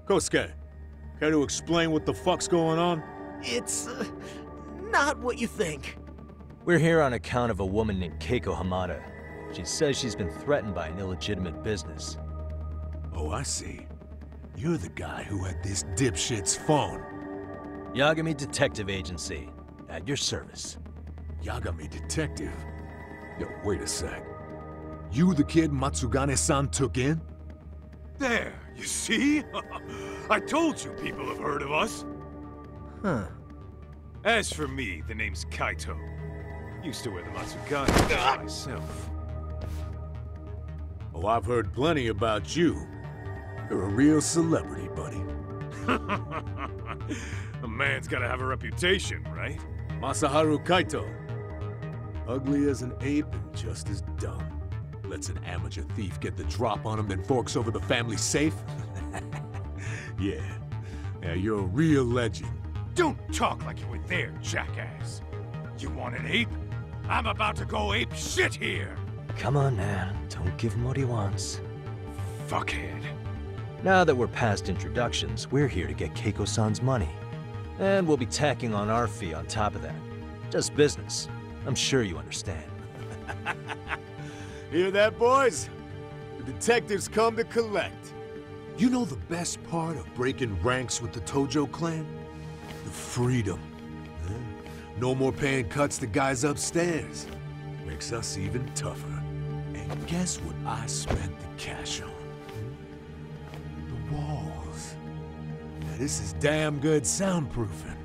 Kosuke, care to explain what the fuck's going on? It's... not what you think. We're here on account of a woman named Keiko Hamada. She says she's been threatened by an illegitimate business. Oh, I see. You're the guy who had this dipshit's phone. Yagami Detective Agency. At your service. Yagami Detective? Yo, wait a sec. You the kid Matsugane-san took in? There, you see? I told you people have heard of us. Huh. As for me, the name's Kaito. Used to wear the Matsugane myself. Oh, I've heard plenty about you. You're a real celebrity, buddy. A man's gotta have a reputation, right? Masaharu Kaito. Ugly as an ape and just as dumb. Lets an amateur thief get the drop on him, then forks over the family safe? Yeah. Yeah, you're a real legend. Don't talk like you were there, jackass. You want an ape? I'm about to go ape shit here! Come on, man. Don't give him what he wants. Fuckhead. Now that we're past introductions, we're here to get Keiko-san's money. And we'll be tacking on our fee on top of that. Just business. I'm sure you understand. Hear that, boys? The detectives come to collect. You know the best part of breaking ranks with the Tojo clan? The freedom. Huh? No more paying cuts to guys upstairs. Makes us even tougher. And guess what I spent the cash on? The walls. Now this is damn good soundproofing.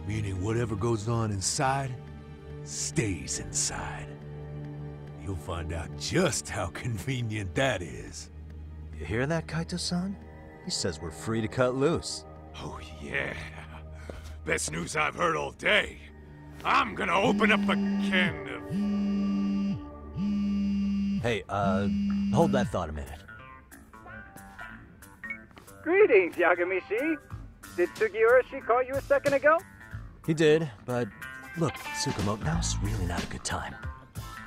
Meaning whatever goes on inside, stays inside. You'll find out just how convenient that is. You hear that, Kaito-san? He says we're free to cut loose. Oh yeah. Best news I've heard all day. I'm gonna open up a can of... Hey, hold that thought a minute. Greetings, Yagami-shi. Did Sugiura-shi call you a second ago? He did, but look, Tsukumo, now's really not a good time.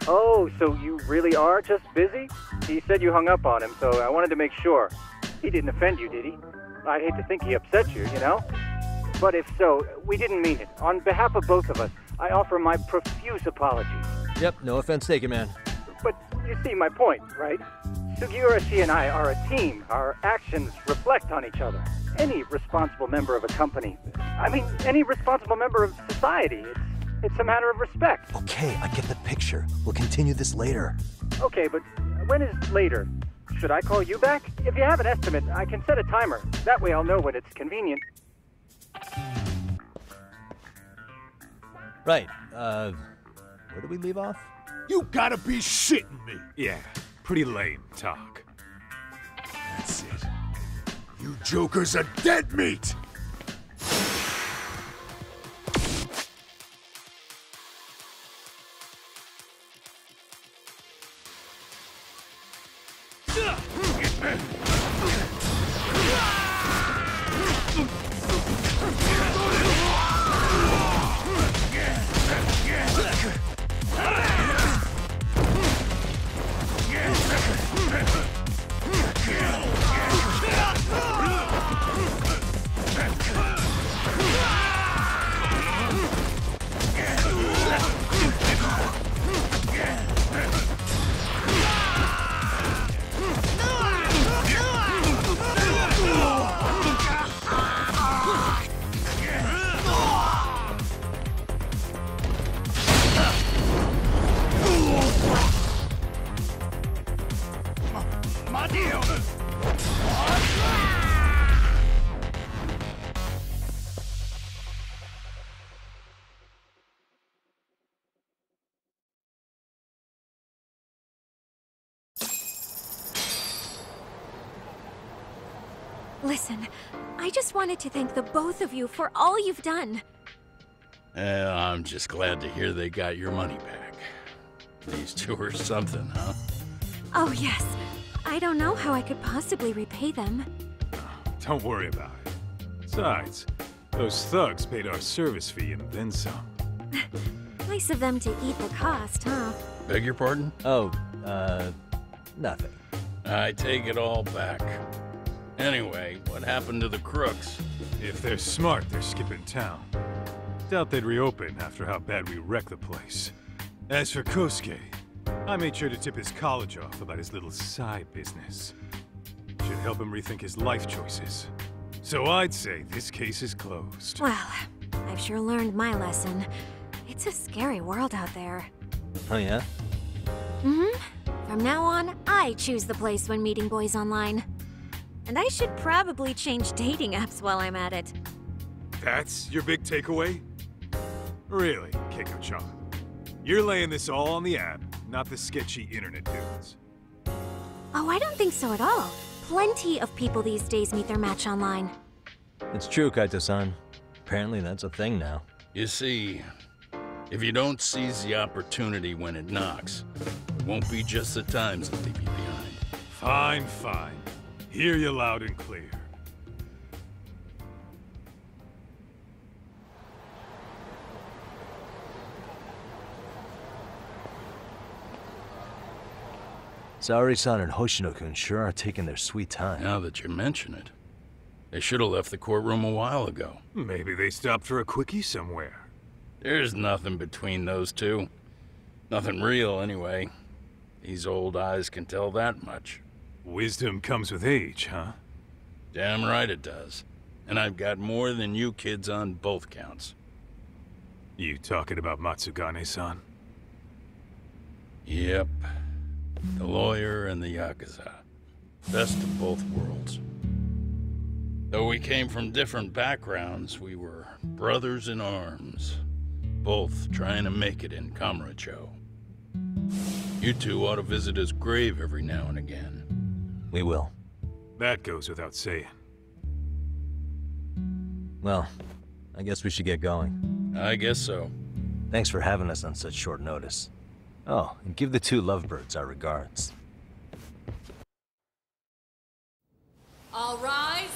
Oh, so you really are just busy? He said you hung up on him, so I wanted to make sure. He didn't offend you, did he? I'd hate to think he upset you, you know? But if so, we didn't mean it. On behalf of both of us, I offer my profuse apologies. Yep, no offense taken, man. But you see my point, right? Sugiura-shi and I are a team. Our actions reflect on each other. Any responsible member of a company, I mean, any responsible member of society, it's a matter of respect. Okay, I get the picture. We'll continue this later. Okay, but when is later? Should I call you back? If you have an estimate, I can set a timer. That way I'll know when it's convenient. Right, where did we leave off? You gotta be shitting me! Yeah, pretty lame talk. That's it. You jokers are dead meat! Listen, I just wanted to thank the both of you for all you've done. I'm just glad to hear they got your money back. These two are something, huh? Oh, yes. I don't know how I could possibly repay them. Don't worry about it. Besides, those thugs paid our service fee and then some. Nice of them to eat the cost, huh? Beg your pardon? Oh, nothing. I take it all back. Anyway, what happened to the crooks? If they're smart, they're skipping town. Doubt they'd reopen after how bad we wrecked the place. As for Kosuke, I made sure to tip his college off about his little side business. Should help him rethink his life choices. So I'd say this case is closed. Well, I've sure learned my lesson. It's a scary world out there. Oh, yeah? Mm-hmm. From now on, I choose the place when meeting boys online. And I should probably change dating apps while I'm at it. That's your big takeaway? Really, Keiko-chan? You're laying this all on the app, not the sketchy internet dudes. Oh, I don't think so at all. Plenty of people these days meet their match online. It's true, Kaito-san. Apparently that's a thing now. You see, if you don't seize the opportunity when it knocks, it won't be just the times that leave you behind. Fine, fine. Hear you loud and clear. Saori-san and Hoshino-kun sure are taking their sweet time. Now that you mention it, they should have left the courtroom a while ago. Maybe they stopped for a quickie somewhere. There's nothing between those two. Nothing real, anyway. These old eyes can tell that much. Wisdom comes with age, huh? Damn right it does. And I've got more than you kids on both counts. You talking about Matsugane-san? Yep. The lawyer and the Yakuza. Best of both worlds. Though we came from different backgrounds, we were brothers in arms. Both trying to make it in Kamurocho. You two ought to visit his grave every now and again. We will. That goes without saying. Well, I guess we should get going. I guess so. Thanks for having us on such short notice. Oh, and give the two lovebirds our regards. All rise.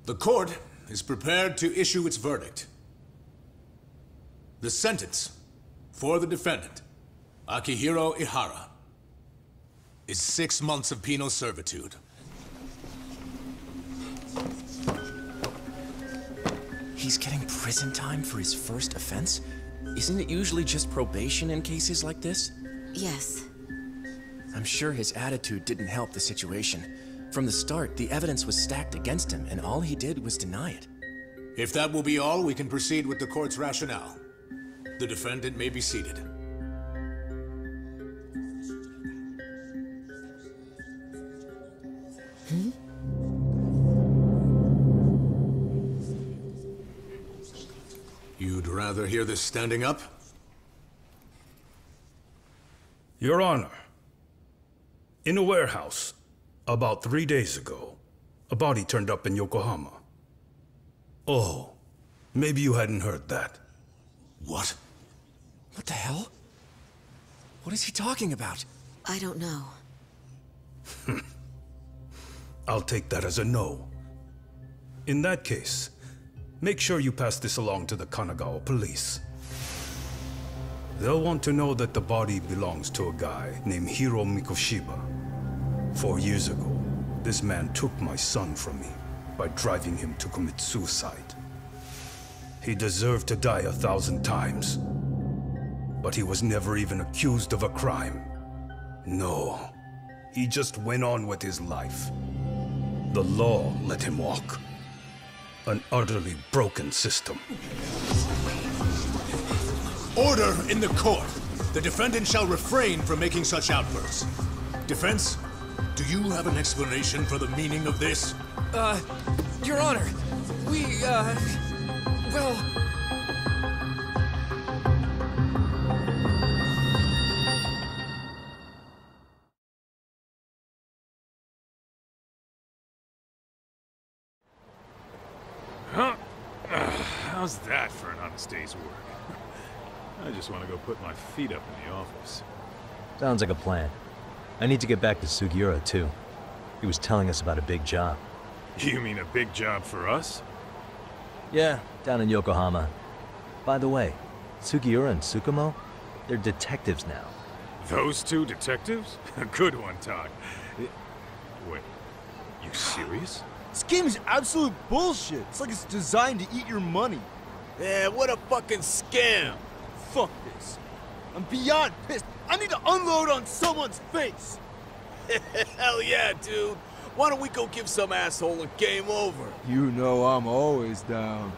The court is prepared to issue its verdict. The sentence for the defendant, Akihiro Ihara, is 6 months of penal servitude. He's getting prison time for his first offense? Isn't it usually just probation in cases like this? Yes. I'm sure his attitude didn't help the situation. From the start, the evidence was stacked against him, and all he did was deny it. If that will be all, we can proceed with the court's rationale. The defendant may be seated. You'd rather hear this standing up? Your Honor, in a warehouse, about 3 days ago, a body turned up in Yokohama. Oh, maybe you hadn't heard that. What? What the hell? What is he talking about? I don't know. I'll take that as a no. In that case, make sure you pass this along to the Kanagawa police. They'll want to know that the body belongs to a guy named Hiro Mikoshiba. 4 years ago, this man took my son from me by driving him to commit suicide. He deserved to die 1,000 times, but he was never even accused of a crime. No, he just went on with his life. The law let him walk. An utterly broken system. Order in the court! The defendant shall refrain from making such outbursts. Defense? Do you have an explanation for the meaning of this? Your Honor, well... Huh? How's that for an honest day's work? I just want to go put my feet up in the office. Sounds like a plan. I need to get back to Sugiura, too. He was telling us about a big job. You mean a big job for us? Yeah, down in Yokohama. By the way, Sugiura and Tsukumo, they're detectives now. Those two detectives? Good one, Todd. Wait, you serious? This game is absolute bullshit. It's like it's designed to eat your money. Yeah, what a fucking scam! Fuck this. I'm beyond pissed. I need to unload on someone's face. Hell yeah, dude. Why don't we go give some asshole a game over? You know I'm always down.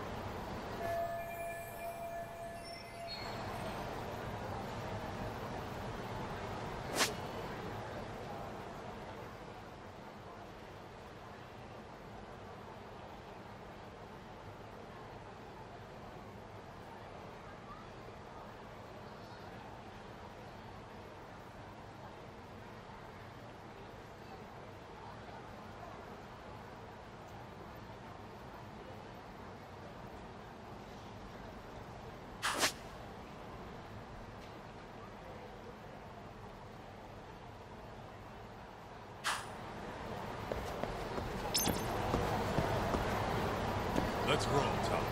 Let's roll, Tom.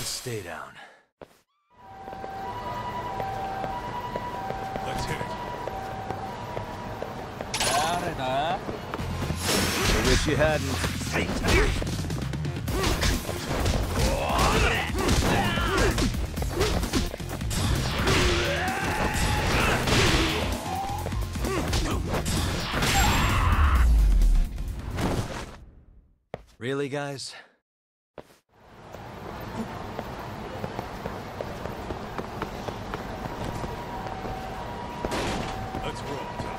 Stay down. Let's hit it. I wish you hadn't. Really, guys? Let's roll, Tom.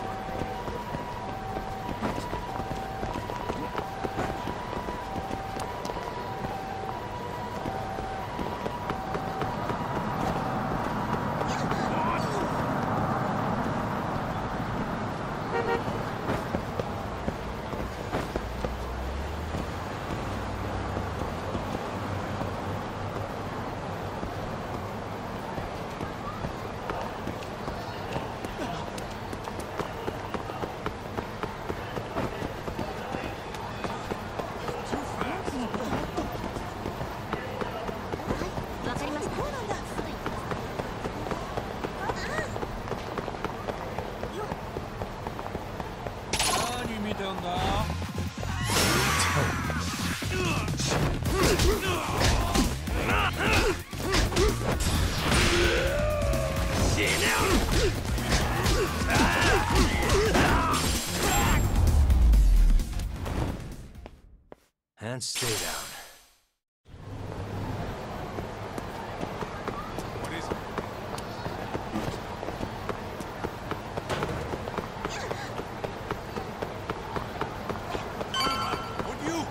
And stay down. What is it? What you?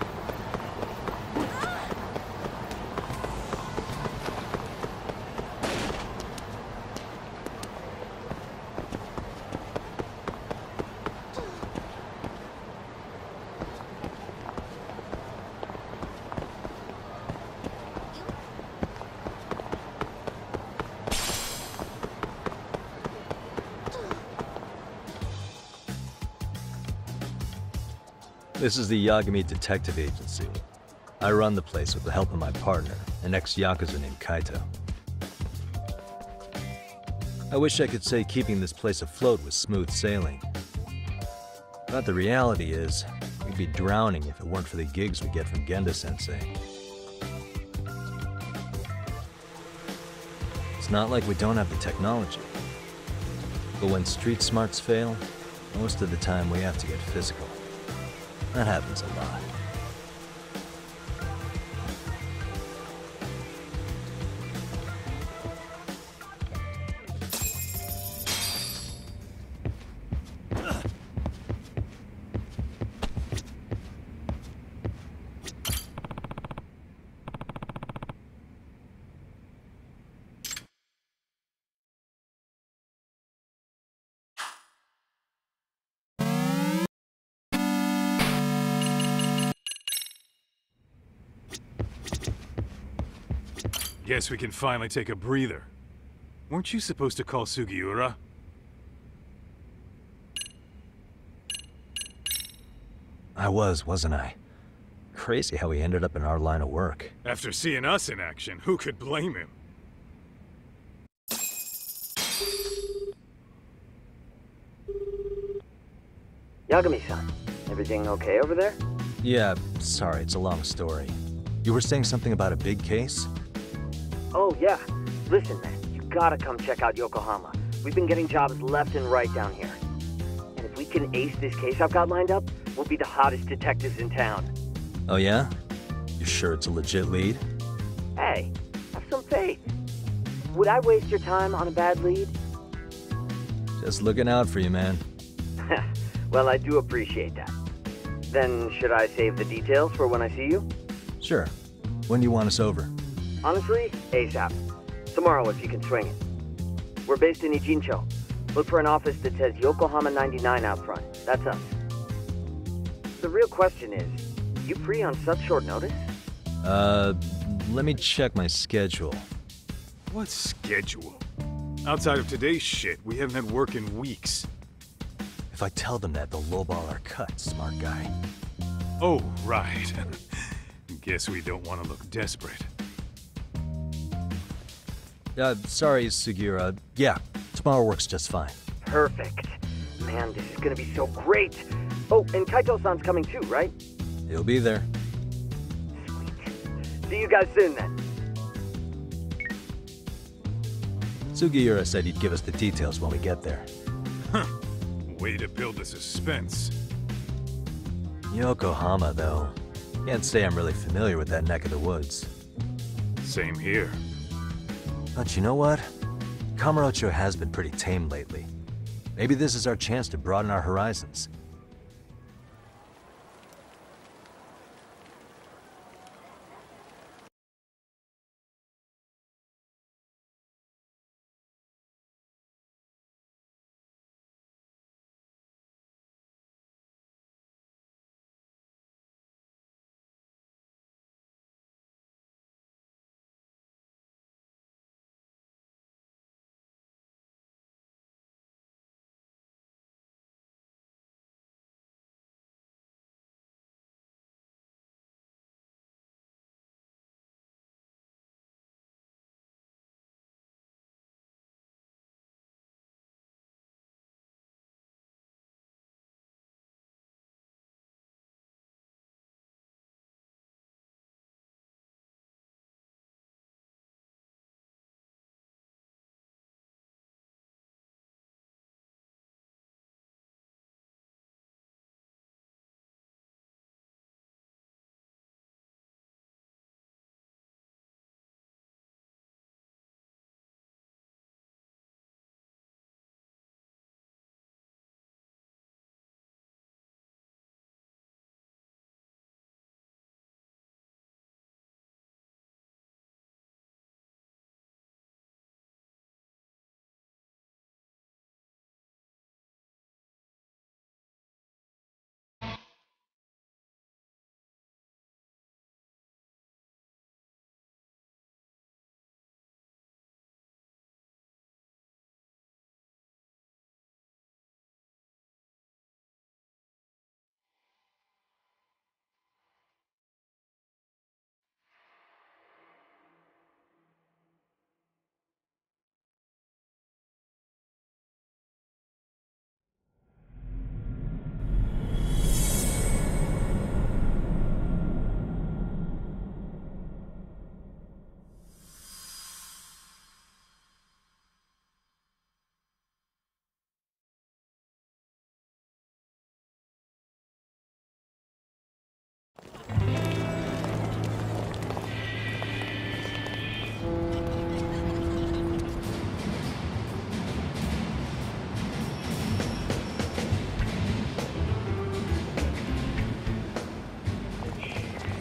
This is the Yagami Detective Agency. I run the place with the help of my partner, an ex-Yakuza named Kaito. I wish I could say keeping this place afloat was smooth sailing. But the reality is, we'd be drowning if it weren't for the gigs we get from Genda-sensei. It's not like we don't have the technology. But when street smarts fail, most of the time we have to get physical. That happens a lot. Guess we can finally take a breather. Weren't you supposed to call Sugiura? I was, wasn't I? Crazy how he ended up in our line of work. After seeing us in action, who could blame him? Yagami-san, everything okay over there? Yeah, sorry, it's a long story. You were saying something about a big case? Oh, yeah. Listen, man, you gotta come check out Yokohama. We've been getting jobs left and right down here. And if we can ace this case I've got lined up, we'll be the hottest detectives in town. Oh yeah? You sure it's a legit lead? Hey, have some faith. Would I waste your time on a bad lead? Just looking out for you, man. Well, I do appreciate that. Then, should I save the details for when I see you? Sure. When do you want us over? Honestly, ASAP. Tomorrow if you can swing it. We're based in Ijincho. Look for an office that says Yokohama 99 out front. That's us. The real question is, you free on such short notice? Let me check my schedule. What schedule? Outside of today's shit, we haven't had work in weeks. If I tell them that, they'll lowball our cut, smart guy. Oh, right. Guess we don't want to look desperate. Sorry, Sugiura. Yeah, tomorrow works just fine. Perfect. Man, this is gonna be so great. Oh, and Kaito-san's coming too, right? He'll be there. Sweet. See you guys soon then. Sugiura said he'd give us the details when we get there. Huh. Way to build the suspense. Yokohama, though. Can't say I'm really familiar with that neck of the woods. Same here. But you know what? Kamurocho has been pretty tame lately. Maybe this is our chance to broaden our horizons.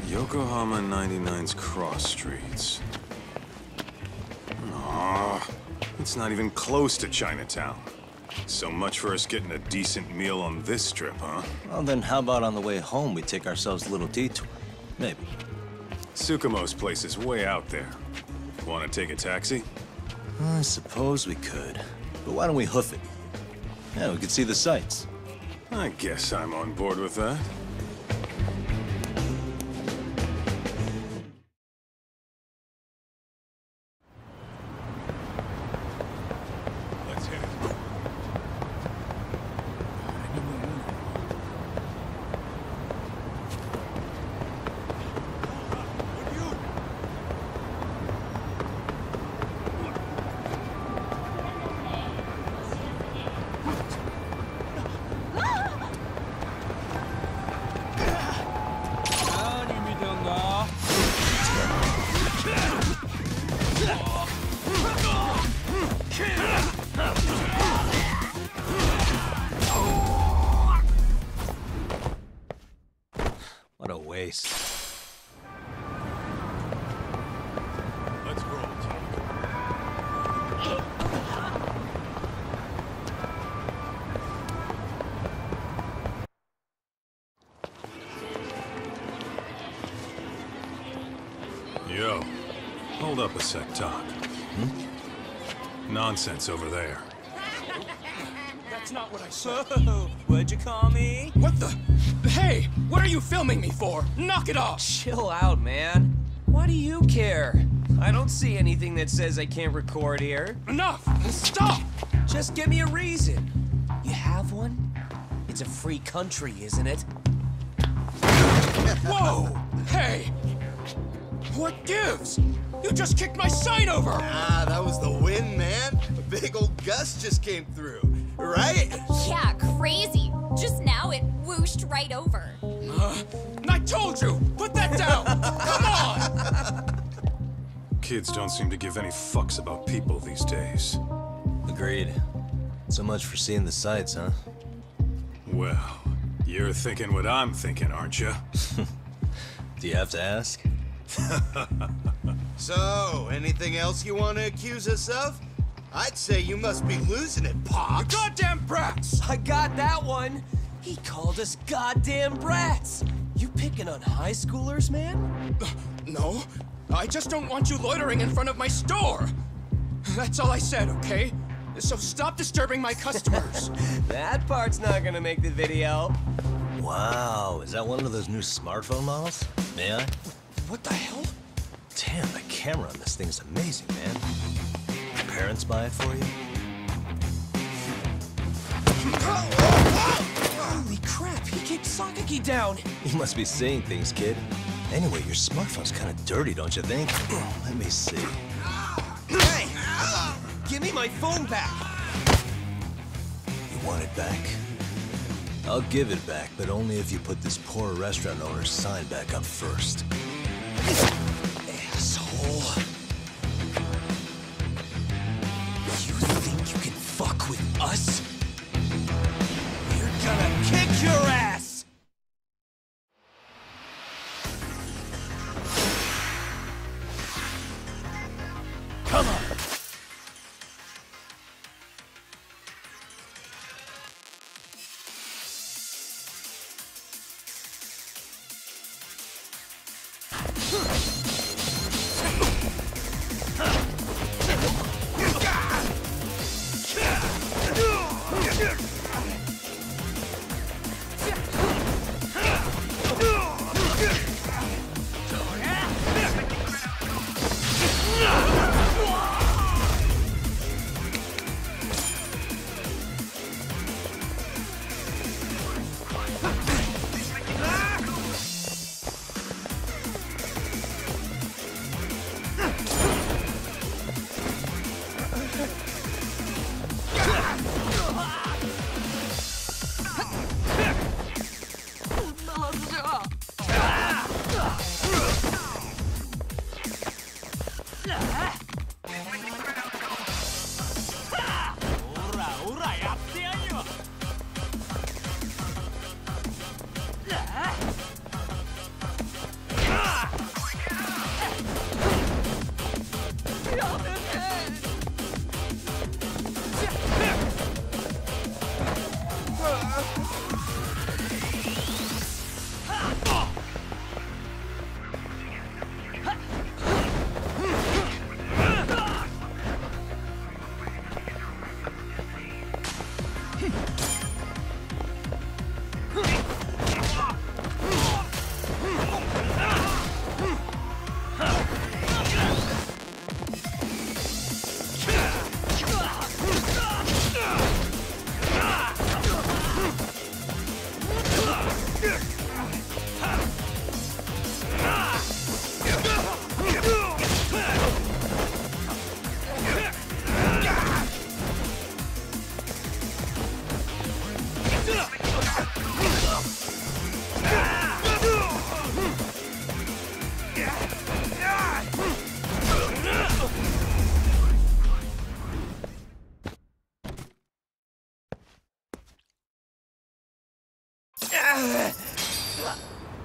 Yokohama 99's cross streets. Aw, it's not even close to Chinatown. So much for us getting a decent meal on this trip, huh? Well, then how about on the way home we take ourselves a little detour? Maybe. Tsukumo's place is way out there. Want to take a taxi? I suppose we could. But why don't we hoof it? Yeah, we could see the sights. I guess I'm on board with that. Hold up a sec, Todd. Nonsense over there. That's not what I said. What'd you call me? What the? Hey, what are you filming me for? Knock it off! Chill out, man. Why do you care? I don't see anything that says I can't record here. Enough! Stop! Just give me a reason. You have one? It's a free country, isn't it? Whoa! Hey! What gives? You just kicked my sign over! Ah, that was the wind, man. A big old gust just came through, right? Yeah, crazy. Just now it whooshed right over. I told you! Put that down! Come on! Kids don't seem to give any fucks about people these days. Agreed. So much for seeing the sights, huh? Well, you're thinking what I'm thinking, aren't you? Do you have to ask? So, anything else you want to accuse us of? I'd say you must be losing it, Pops. You goddamn brats! I got that one! He called us goddamn brats! You picking on high schoolers, man? No, I just don't want you loitering in front of my store. That's all I said, okay? So stop disturbing my customers. That part's not gonna make the video. Wow, is that one of those new smartphone models? May I? What the hell? Damn, the camera on this thing's amazing, man. Your parents buy it for you? Holy crap, he kicked Sakaki down! You must be seeing things, kid. Anyway, your smartphone's kind of dirty, don't you think? Let me see. Hey! Give me my phone back! You want it back? I'll give it back, but only if you put this poor restaurant owner's sign back up first. Asshole. You think you can fuck with us? We're gonna kick your ass! Come on!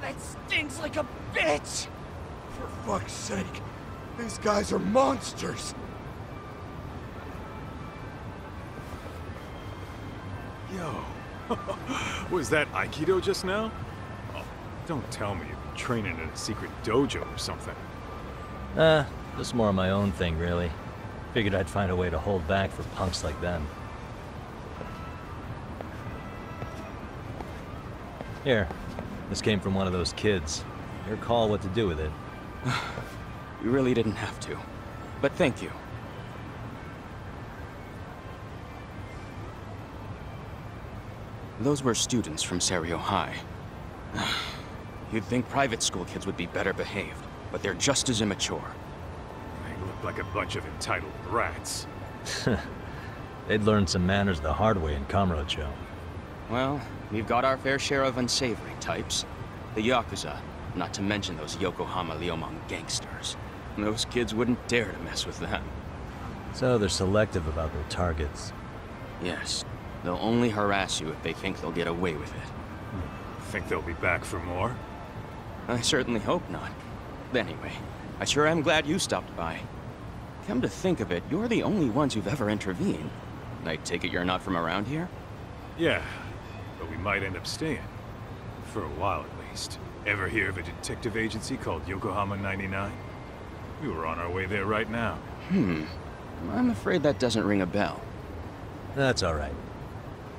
That stings like a bitch! For fuck's sake, these guys are monsters! Yo, was that Aikido just now? Oh, don't tell me you've been training in a secret dojo or something. Just more of my own thing, really. Figured I'd find a way to hold back for punks like them. Here, this came from one of those kids. Your call what to do with it. We really didn't have to, but thank you. Those were students from Serio High. You'd think private school kids would be better behaved, but they're just as immature. They look like a bunch of entitled brats. They'd learned some manners the hard way in Kamurocho. Well, we've got our fair share of unsavory types. The Yakuza, not to mention those Yokohama Liomang gangsters. Those kids wouldn't dare to mess with them. So they're selective about their targets. Yes. They'll only harass you if they think they'll get away with it. Think they'll be back for more? I certainly hope not. Anyway, I sure am glad you stopped by. Come to think of it, you're the only ones who've ever intervened. I take it you're not from around here? Yeah, but we might end up staying. For a while at least. Ever hear of a detective agency called Yokohama 99? We were on our way there right now. I'm afraid that doesn't ring a bell. That's all right.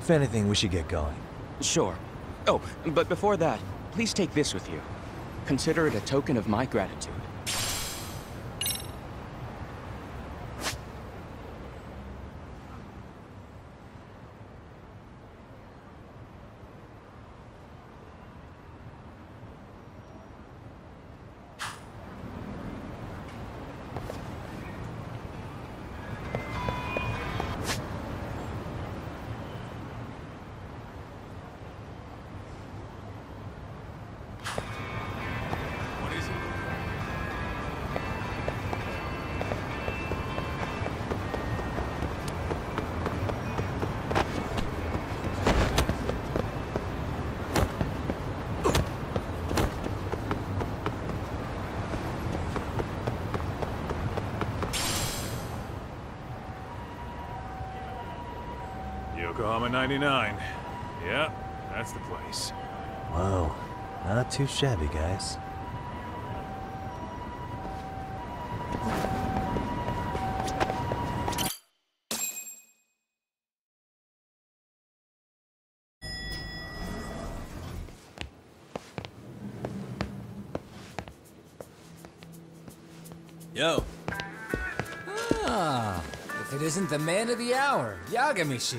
If anything, we should get going. Sure. Oh, but before that, please take this with you. Consider it a token of my gratitude. Yokohama 99. Yeah, that's the place. Whoa, not too shabby, guys. Yo. Ah, if it isn't the man of the hour, Yagami-shi.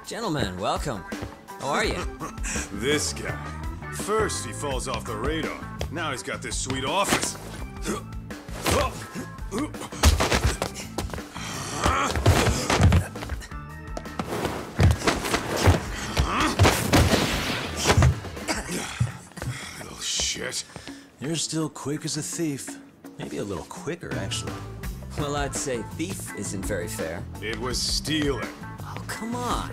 Gentlemen, welcome. How are you? This guy. First he falls off the radar. Now he's got this sweet office. Little shit. You're still quick as a thief. Maybe a little quicker, actually. Well, I'd say thief isn't very fair. It was stealing. Oh, come on.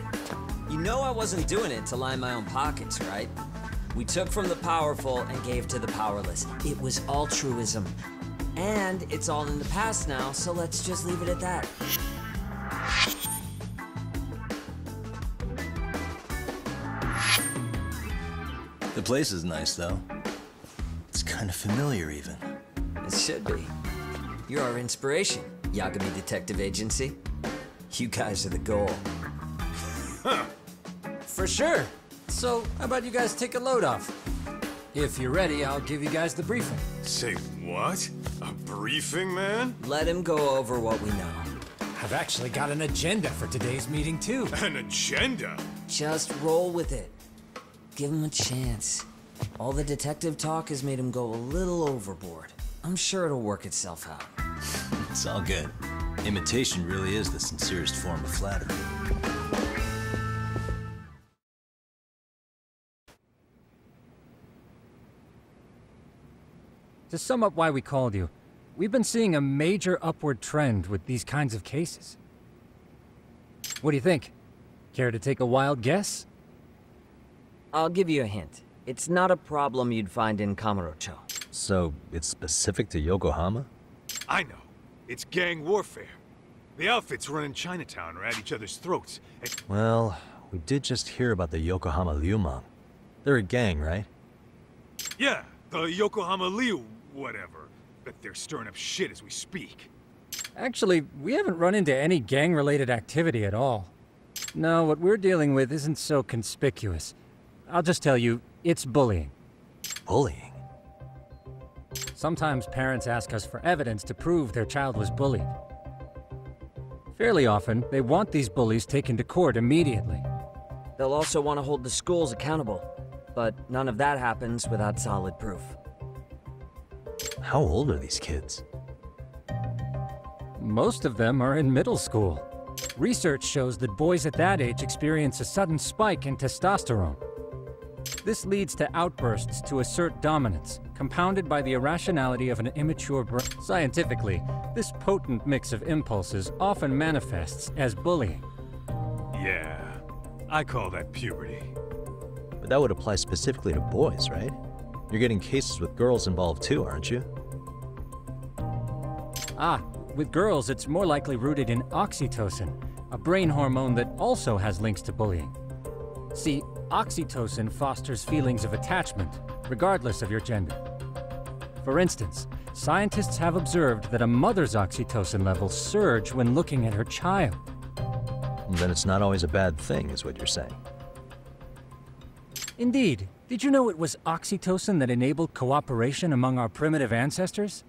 You know I wasn't doing it to line my own pockets, right? We took from the powerful and gave to the powerless. It was altruism. And it's all in the past now, so let's just leave it at that. The place is nice, though. It's kind of familiar, even. It should be. You're our inspiration, Yagami Detective Agency. You guys are the goal. For sure. So, how about you guys take a load off? If you're ready, I'll give you guys the briefing. Say what? A briefing, man? Let him go over what we know. I've actually got an agenda for today's meeting, too. An agenda? Just roll with it. Give him a chance. All the detective talk has made him go a little overboard. I'm sure it'll work itself out. It's all good. Imitation really is the sincerest form of flattery. To sum up why we called you, we've been seeing a major upward trend with these kinds of cases. What do you think? Care to take a wild guess? I'll give you a hint. It's not a problem you'd find in Kamurocho. So, it's specific to Yokohama? I know. It's gang warfare. The outfits running Chinatown are at each other's throats. Well, we did just hear about the Yokohama Liumang. They're a gang, right? Yeah, the Yokohama Liu whatever. Bet they're stirring up shit as we speak. Actually, we haven't run into any gang-related activity at all. No, what we're dealing with isn't so conspicuous. I'll just tell you, it's bullying. Bullying? Sometimes parents ask us for evidence to prove their child was bullied. Fairly often, they want these bullies taken to court immediately. They'll also want to hold the schools accountable, but none of that happens without solid proof. How old are these kids? Most of them are in middle school. Research shows that boys at that age experience a sudden spike in testosterone. This leads to outbursts to assert dominance, compounded by the irrationality of an immature brain. Scientifically, this potent mix of impulses often manifests as bullying. Yeah, I call that puberty. But that would apply specifically to boys, right? You're getting cases with girls involved too, aren't you? Ah, with girls it's more likely rooted in oxytocin, a brain hormone that also has links to bullying. See, oxytocin fosters feelings of attachment, regardless of your gender. For instance, scientists have observed that a mother's oxytocin levels surge when looking at her child. Then it's not always a bad thing, is what you're saying. Indeed. Did you know it was oxytocin that enabled cooperation among our primitive ancestors?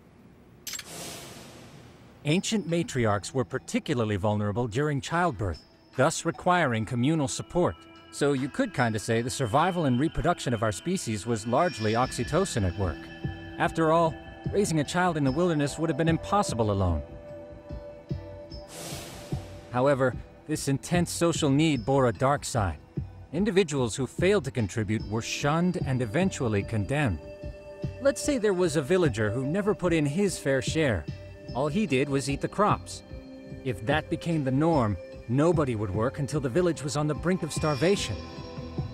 Ancient matriarchs were particularly vulnerable during childbirth, thus requiring communal support. So you could kinda say the survival and reproduction of our species was largely oxytocin at work. After all, raising a child in the wilderness would have been impossible alone. However, this intense social need bore a dark side. Individuals who failed to contribute were shunned and eventually condemned. Let's say there was a villager who never put in his fair share. All he did was eat the crops. If that became the norm, nobody would work until the village was on the brink of starvation.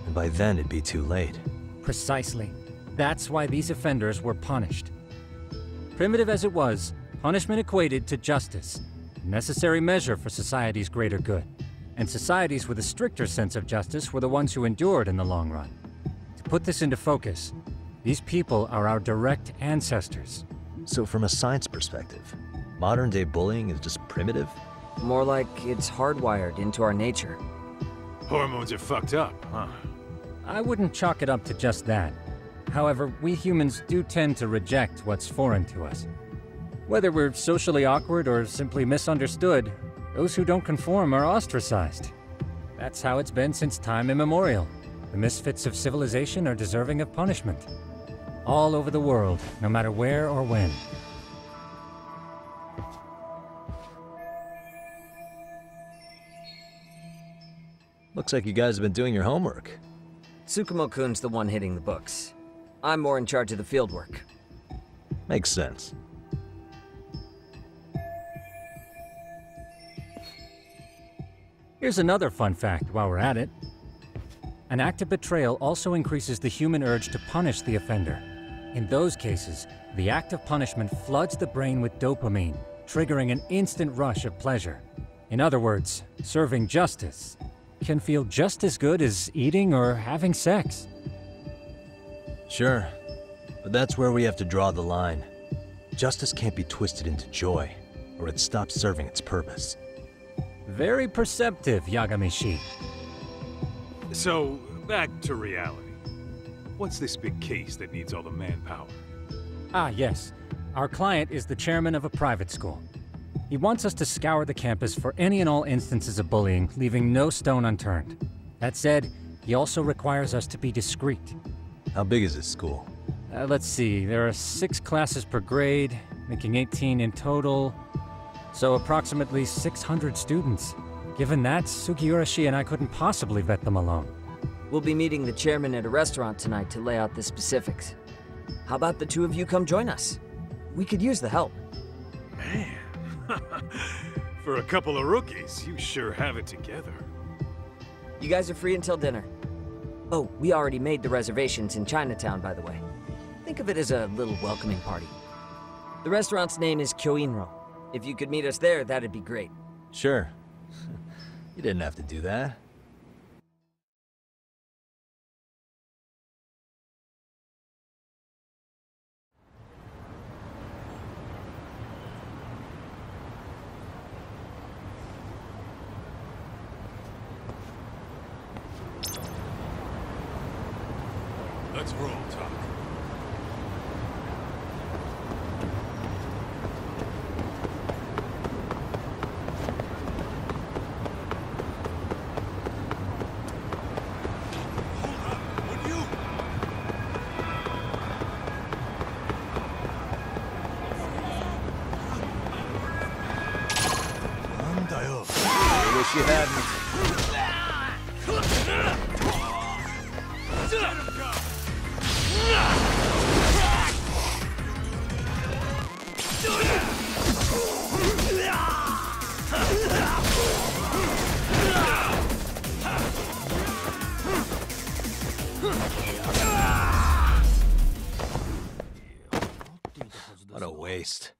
And by then it'd be too late. Precisely. That's why these offenders were punished. Primitive as it was, punishment equated to justice, a necessary measure for society's greater good. And societies with a stricter sense of justice were the ones who endured in the long run. To put this into focus, these people are our direct ancestors. So from a science perspective, modern-day bullying is just primitive? More like it's hardwired into our nature. Hormones are fucked up, huh? I wouldn't chalk it up to just that. However, we humans do tend to reject what's foreign to us. Whether we're socially awkward or simply misunderstood, those who don't conform are ostracized. That's how it's been since time immemorial. The misfits of civilization are deserving of punishment. All over the world, no matter where or when. Looks like you guys have been doing your homework. Tsukumo-kun's the one hitting the books. I'm more in charge of the fieldwork. Makes sense. Here's another fun fact while we're at it. An act of betrayal also increases the human urge to punish the offender. In those cases, the act of punishment floods the brain with dopamine, triggering an instant rush of pleasure. In other words, serving justice can feel just as good as eating or having sex. Sure, but that's where we have to draw the line. Justice can't be twisted into joy, or it stops serving its purpose. Very perceptive, Yagami-shi. So, back to reality. What's this big case that needs all the manpower? Ah, yes. Our client is the chairman of a private school. He wants us to scour the campus for any and all instances of bullying, leaving no stone unturned. That said, he also requires us to be discreet. How big is this school? Let's see, there are 6 classes per grade, making 18 in total. So approximately 600 students. Given that, Sugiurashi and I couldn't possibly vet them alone. We'll be meeting the chairman at a restaurant tonight to lay out the specifics. How about the two of you come join us? We could use the help. Man, for a couple of rookies, you sure have it together. You guys are free until dinner. Oh, we already made the reservations in Chinatown, by the way. Think of it as a little welcoming party. The restaurant's name is Kyoinro. If you could meet us there, that'd be great. Sure. You didn't have to do that. Let's roll, Talk. I wish you hadn't. What a waste.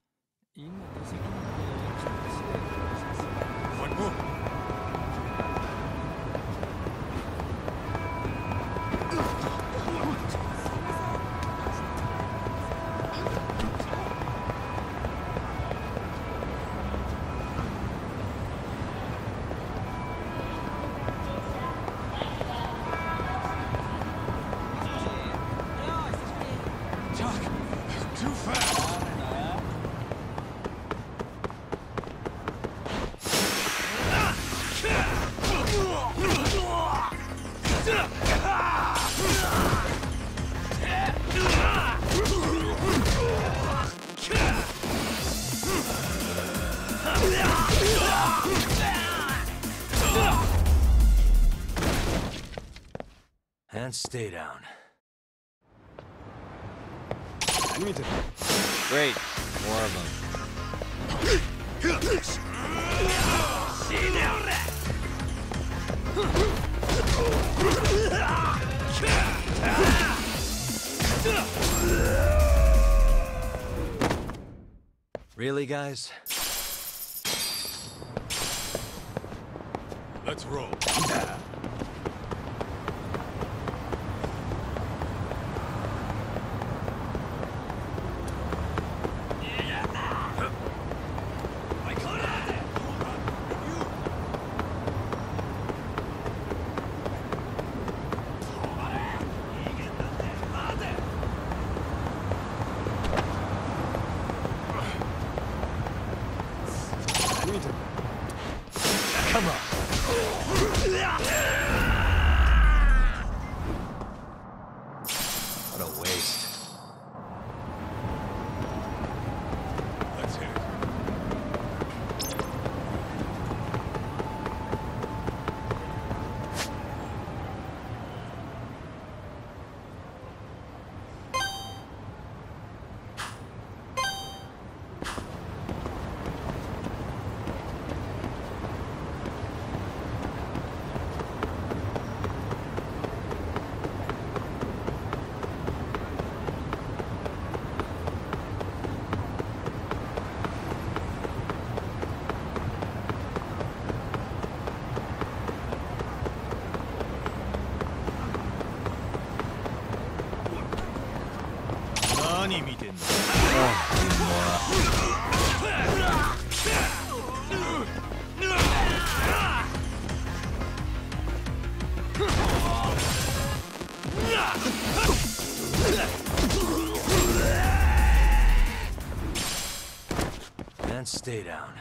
And stay down. Great. More of them. Really, guys? Let's roll. Come on. What a waste. Let's hit it. And stay down.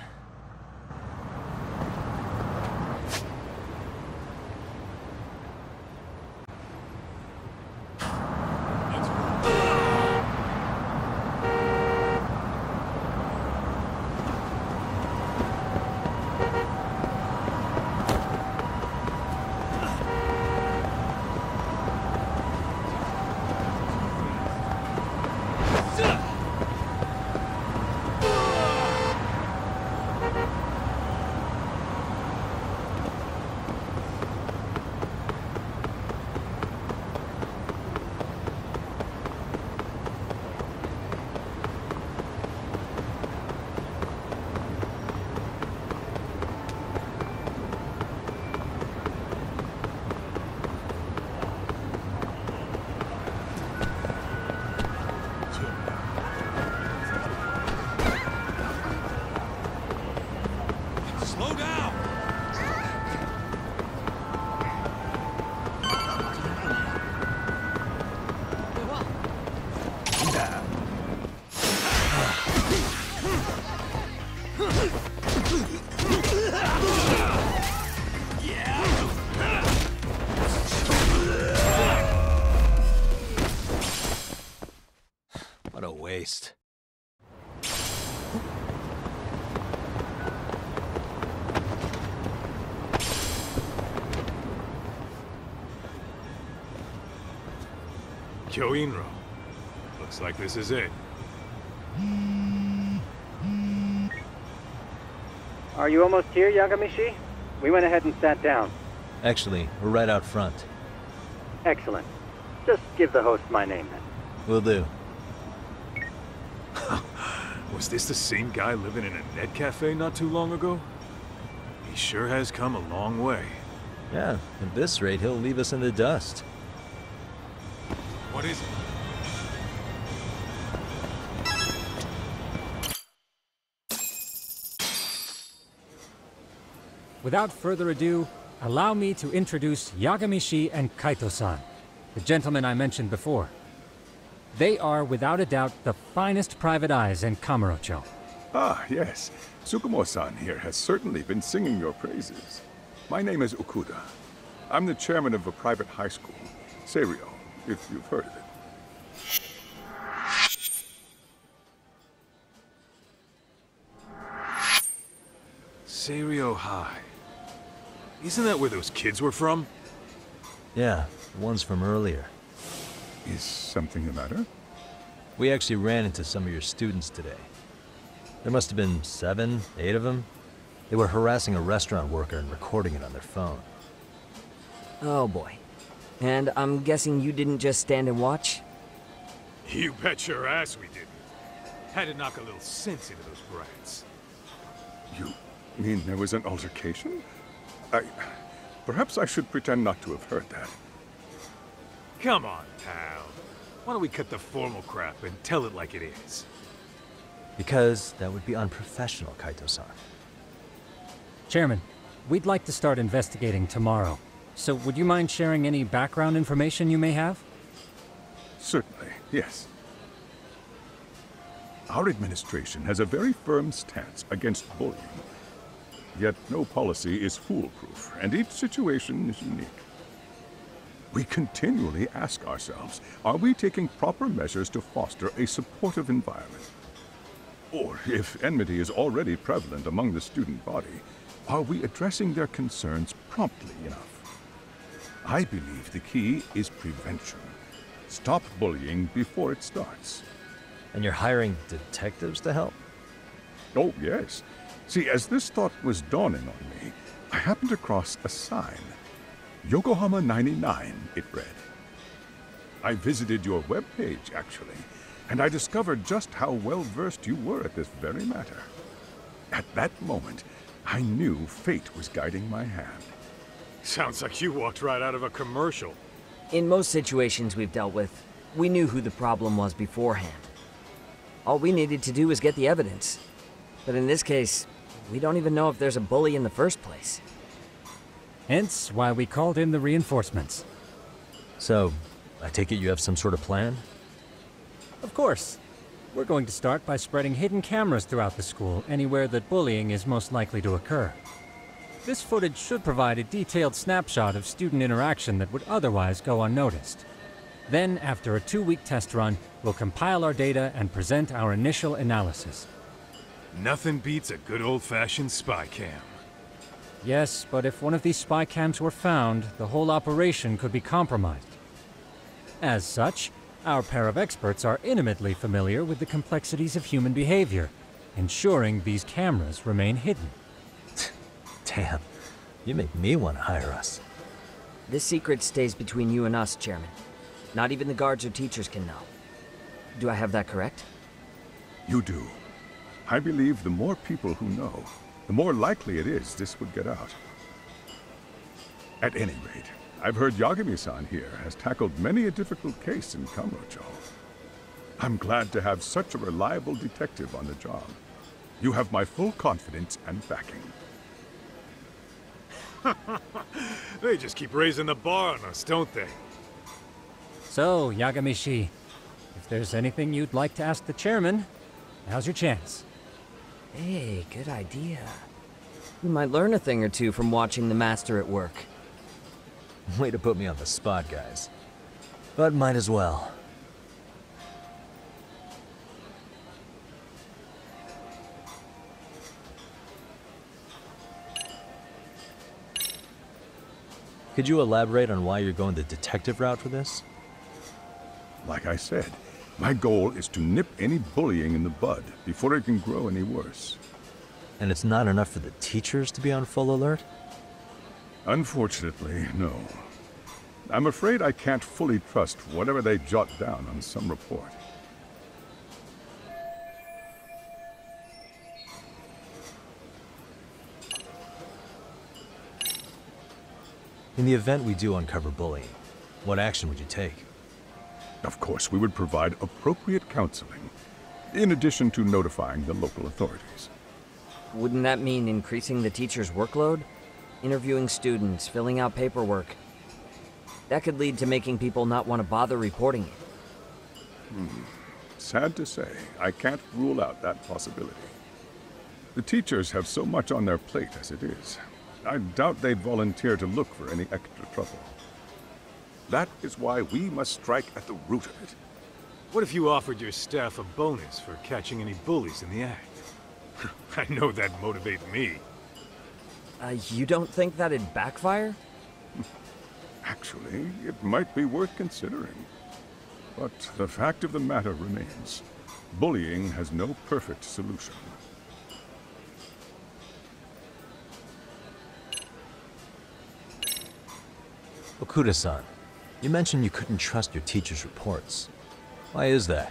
What a waste. Kyoinro. Looks like this is it. Are you almost here, Yagami-shi? We went ahead and sat down. Actually, we're right out front. Excellent. Just give the host my name then. Will do. Was this the same guy living in a net cafe not too long ago? He sure has come a long way. Yeah, at this rate, he'll leave us in the dust. What is it? Without further ado, allow me to introduce Yagami-shi and Kaito-san, the gentlemen I mentioned before. They are, without a doubt, the finest private eyes in Kamurocho. Ah, yes. Tsukumo-san here has certainly been singing your praises. My name is Okuda. I'm the chairman of a private high school, Seiryo, if you've heard of it. Seiryo High. Isn't that where those kids were from? Yeah, the ones from earlier. Is something the matter? We actually ran into some of your students today. There must have been 7, 8 of them. They were harassing a restaurant worker and recording it on their phone. Oh boy. And I'm guessing you didn't just stand and watch? You bet your ass we didn't. Had to knock a little sense into those brats. You mean there was an altercation? Perhaps I should pretend not to have heard that. Come on, pal. Why don't we cut the formal crap and tell it like it is? Because that would be unprofessional, Kaito-san. Chairman, we'd like to start investigating tomorrow. So would you mind sharing any background information you may have? Certainly, yes. Our administration has a very firm stance against bullying. Yet no policy is foolproof, and each situation is unique. We continually ask ourselves, are we taking proper measures to foster a supportive environment? Or, if enmity is already prevalent among the student body, are we addressing their concerns promptly enough? I believe the key is prevention. Stop bullying before it starts. And you're hiring detectives to help? Oh, yes. See, as this thought was dawning on me, I happened across a sign. Yokohama 99, it read. I visited your webpage, actually, and I discovered just how well-versed you were at this very matter. At that moment, I knew fate was guiding my hand. Sounds like you walked right out of a commercial. In most situations we've dealt with, we knew who the problem was beforehand. All we needed to do was get the evidence. But in this case, we don't even know if there's a bully in the first place. Hence why we called in the reinforcements. So, I take it you have some sort of plan? Of course. We're going to start by spreading hidden cameras throughout the school, anywhere that bullying is most likely to occur. This footage should provide a detailed snapshot of student interaction that would otherwise go unnoticed. Then, after a 2-week test run, we'll compile our data and present our initial analysis. Nothing beats a good old-fashioned spy cam. Yes, but if one of these spy cams were found, the whole operation could be compromised. As such, our pair of experts are intimately familiar with the complexities of human behavior, ensuring these cameras remain hidden. Damn, you make me want to hire us. This secret stays between you and us, Chairman. Not even the guards or teachers can know. Do I have that correct? You do. I believe the more people who know, the more likely it is this would get out. At any rate, I've heard Yagami-san here has tackled many a difficult case in Kamurocho. I'm glad to have such a reliable detective on the job. You have my full confidence and backing. They just keep raising the bar on us, don't they? So, Yagami-shi, if there's anything you'd like to ask the chairman, now's your chance. Hey, good idea. We might learn a thing or two from watching the master at work. Way to put me on the spot, guys. But might as well. Could you elaborate on why you're going the detective route for this? Like I said, my goal is to nip any bullying in the bud before it can grow any worse. And it's not enough for the teachers to be on full alert? Unfortunately, no. I'm afraid I can't fully trust whatever they jot down on some report. In the event we do uncover bullying, what action would you take? Of course, we would provide appropriate counseling, in addition to notifying the local authorities. Wouldn't that mean increasing the teacher's workload? Interviewing students, filling out paperwork. That could lead to making people not want to bother reporting it. Sad to say, I can't rule out that possibility. The teachers have so much on their plate as it is. I doubt they'd volunteer to look for any extra trouble. That is why we must strike at the root of it. What if you offered your staff a bonus for catching any bullies in the act? I know that'd motivate me. You don't think that'd backfire? Actually, it might be worth considering. But the fact of the matter remains, bullying has no perfect solution. Okuda-san, you mentioned you couldn't trust your teacher's reports. Why is that?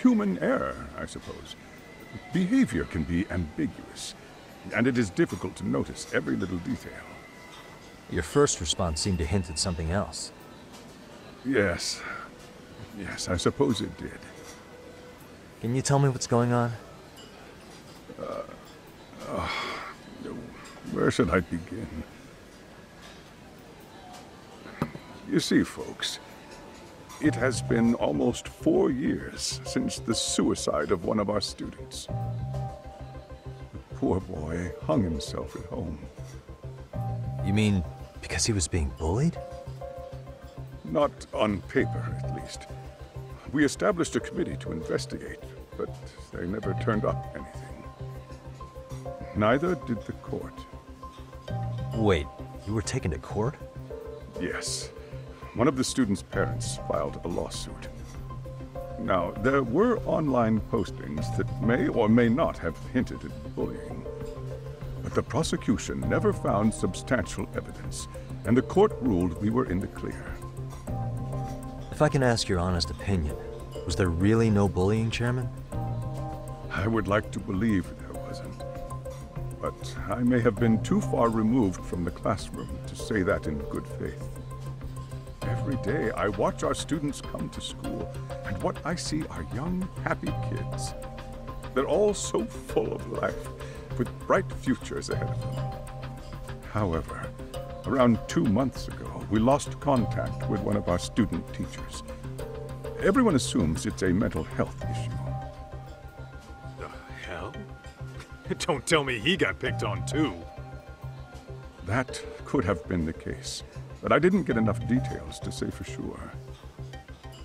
Human error, I suppose. Behavior can be ambiguous, and it is difficult to notice every little detail. Your first response seemed to hint at something else. Yes. Yes, I suppose it did. Can you tell me what's going on? Where should I begin? You see, folks, it has been almost 4 years since the suicide of one of our students. The poor boy hung himself at home. You mean because he was being bullied? Not on paper, at least. We established a committee to investigate, but they never turned up anything. Neither did the court. Wait, you were taken to court? Yes. One of the students' parents filed a lawsuit. Now, there were online postings that may or may not have hinted at bullying. But the prosecution never found substantial evidence, and the court ruled we were in the clear. If I can ask your honest opinion, was there really no bullying, Chairman? I would like to believe there wasn't. But I may have been too far removed from the classroom to say that in good faith. Every day I watch our students come to school, and what I see are young, happy kids. They're all so full of life, with bright futures ahead of them. However, around 2 months ago, we lost contact with one of our student teachers. Everyone assumes it's a mental health issue. The hell? Don't tell me he got picked on too. That could have been the case, but I didn't get enough details to say for sure.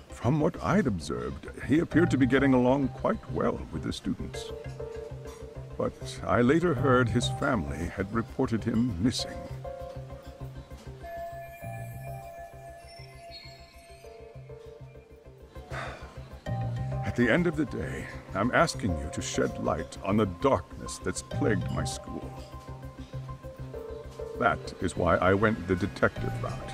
From what I'd observed, he appeared to be getting along quite well with the students. But I later heard his family had reported him missing. At the end of the day, I'm asking you to shed light on the darkness that's plagued my school. That is why I went the detective route.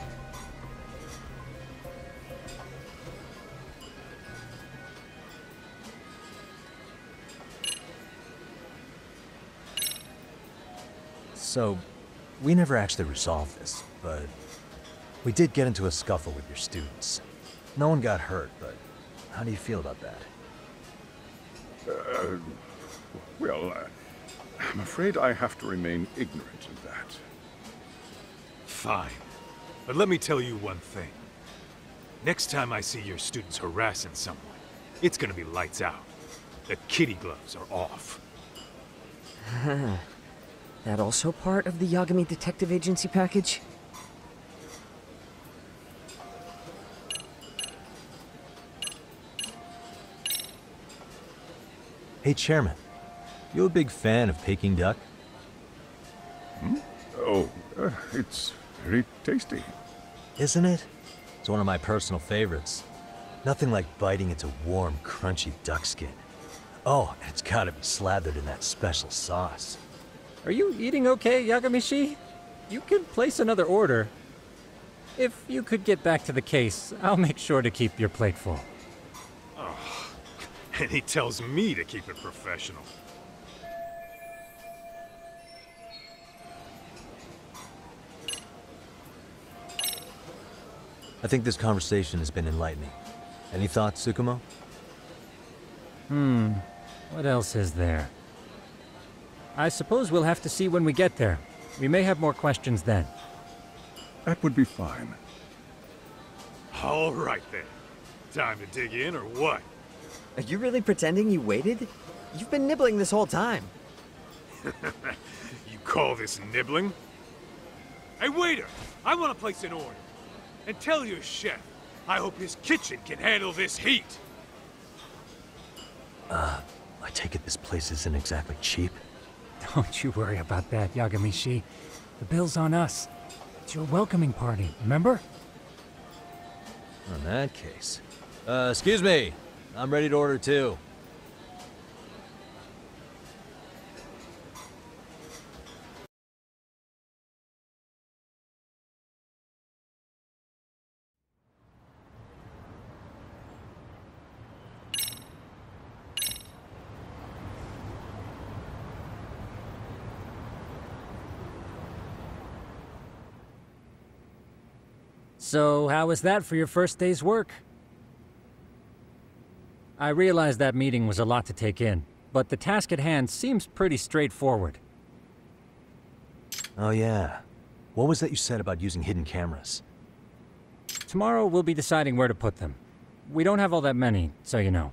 So, we never actually resolved this, but we did get into a scuffle with your students. No one got hurt, but how do you feel about that? I'm afraid I have to remain ignorant of that. Fine. But let me tell you one thing. Next time I see your students harassing someone, it's gonna be lights out. The kitty gloves are off. That also part of the Yagami Detective Agency package? Hey, Chairman. You a big fan of Peking duck? Oh, It's very tasty. Isn't it? It's one of my personal favorites. Nothing like biting into warm, crunchy duck skin. Oh, and it's gotta be slathered in that special sauce. Are you eating okay, Yagami-shi? You can place another order. If you could get back to the case, I'll make sure to keep your plate full. Oh, and he tells me to keep it professional. I think this conversation has been enlightening. Any thoughts, Tsukumo? What else is there? I suppose we'll have to see when we get there. We may have more questions then. That would be fine. All right then. Time to dig in or what? Are you really pretending you waited? You've been nibbling this whole time. You call this nibbling? Hey waiter, I want to place an order. And tell your chef, I hope his kitchen can handle this heat. I take it this place isn't exactly cheap? Don't you worry about that, Yagami-shi. The bill's on us. It's your welcoming party, remember? In that case. Excuse me. I'm ready to order too. So, how was that for your first day's work? I realize that meeting was a lot to take in, but the task at hand seems pretty straightforward. Oh yeah. What was that you said about using hidden cameras? Tomorrow we'll be deciding where to put them. We don't have all that many, so you know.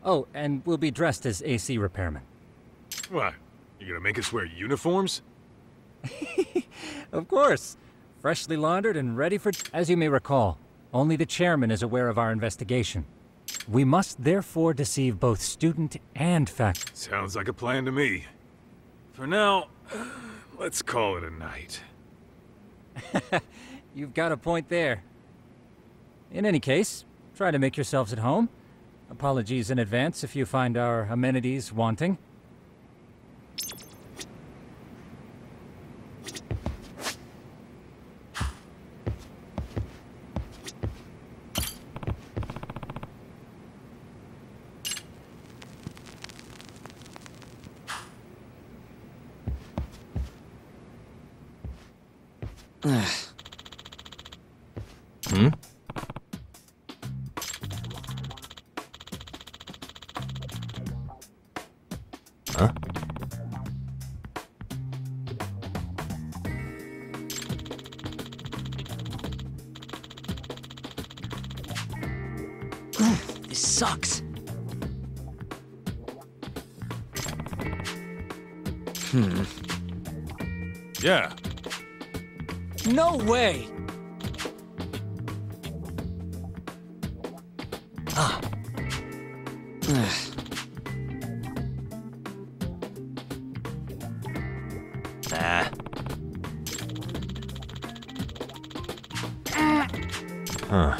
Oh, and we'll be dressed as AC repairmen. What? You gonna make us wear uniforms? Of course. Freshly laundered and ready for... As you may recall, only the chairman is aware of our investigation. We must therefore deceive both student and faculty. Sounds like a plan to me. For now, let's call it a night. You've got a point there. In any case, try to make yourselves at home. Apologies in advance if you find our amenities wanting. Hmm? Huh? This sucks. Yeah. No way! Ah. Ah. Huh.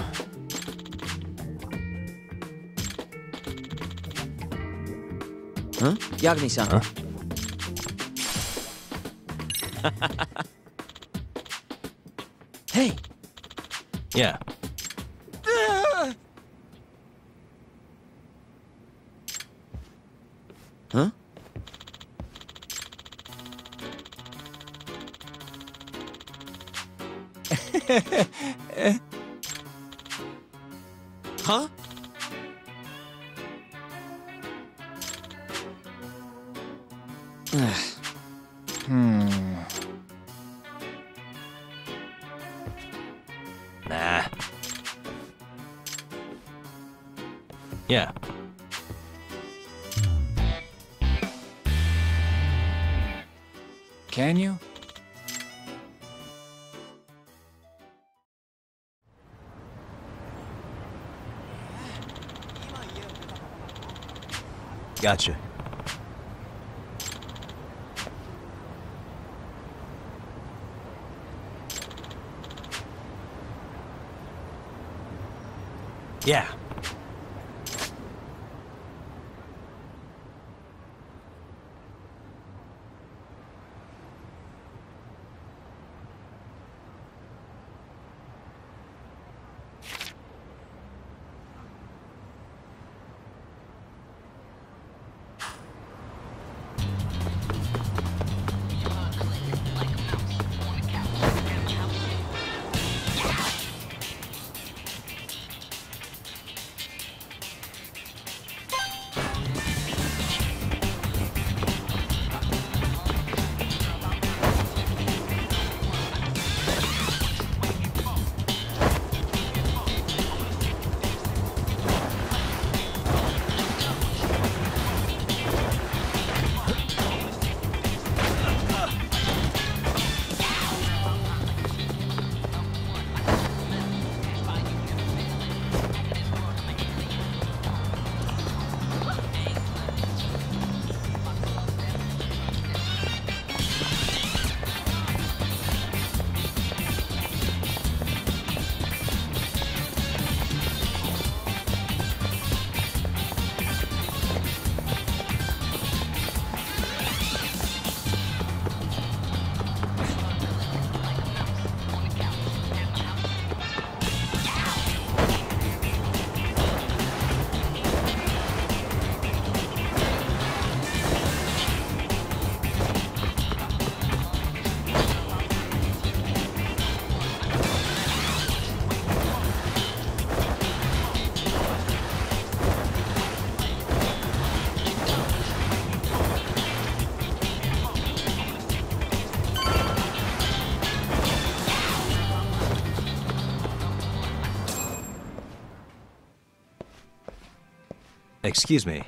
Huh? Yagami-san. Huh? Hey! Yeah. Huh? Huh? Nah. Yeah. Can you? Gotcha. Yeah. Excuse me.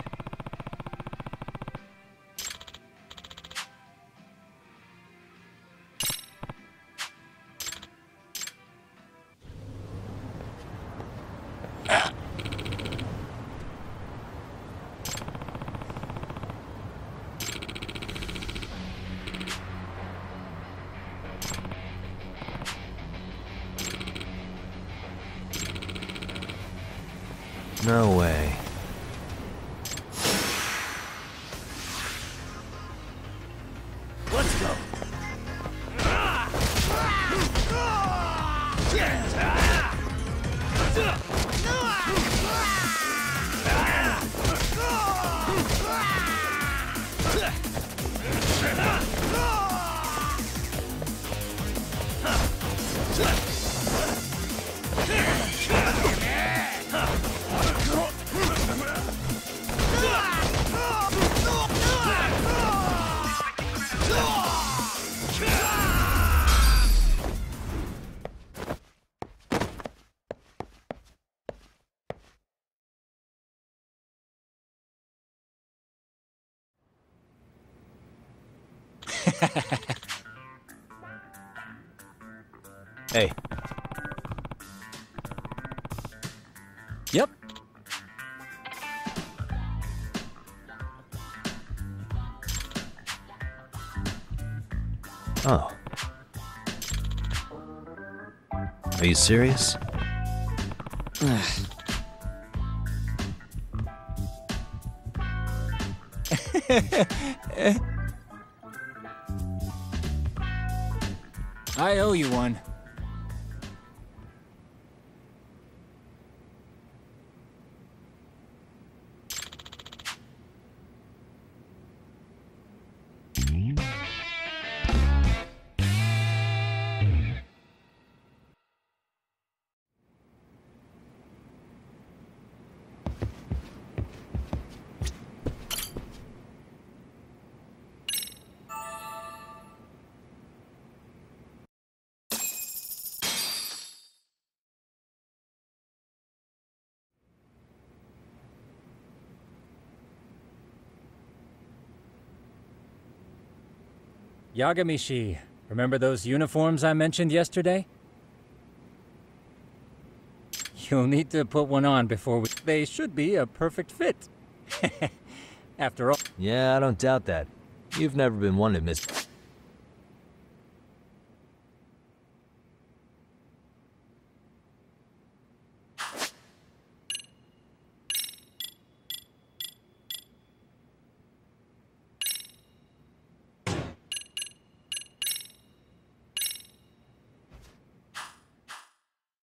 No way. Let's go. Hey. Yep. Oh. Are you serious? I owe you one. Yagami-shi, remember those uniforms I mentioned yesterday? You'll need to put one on before we... They should be a perfect fit. After all... Yeah, I don't doubt that. You've never been one to miss...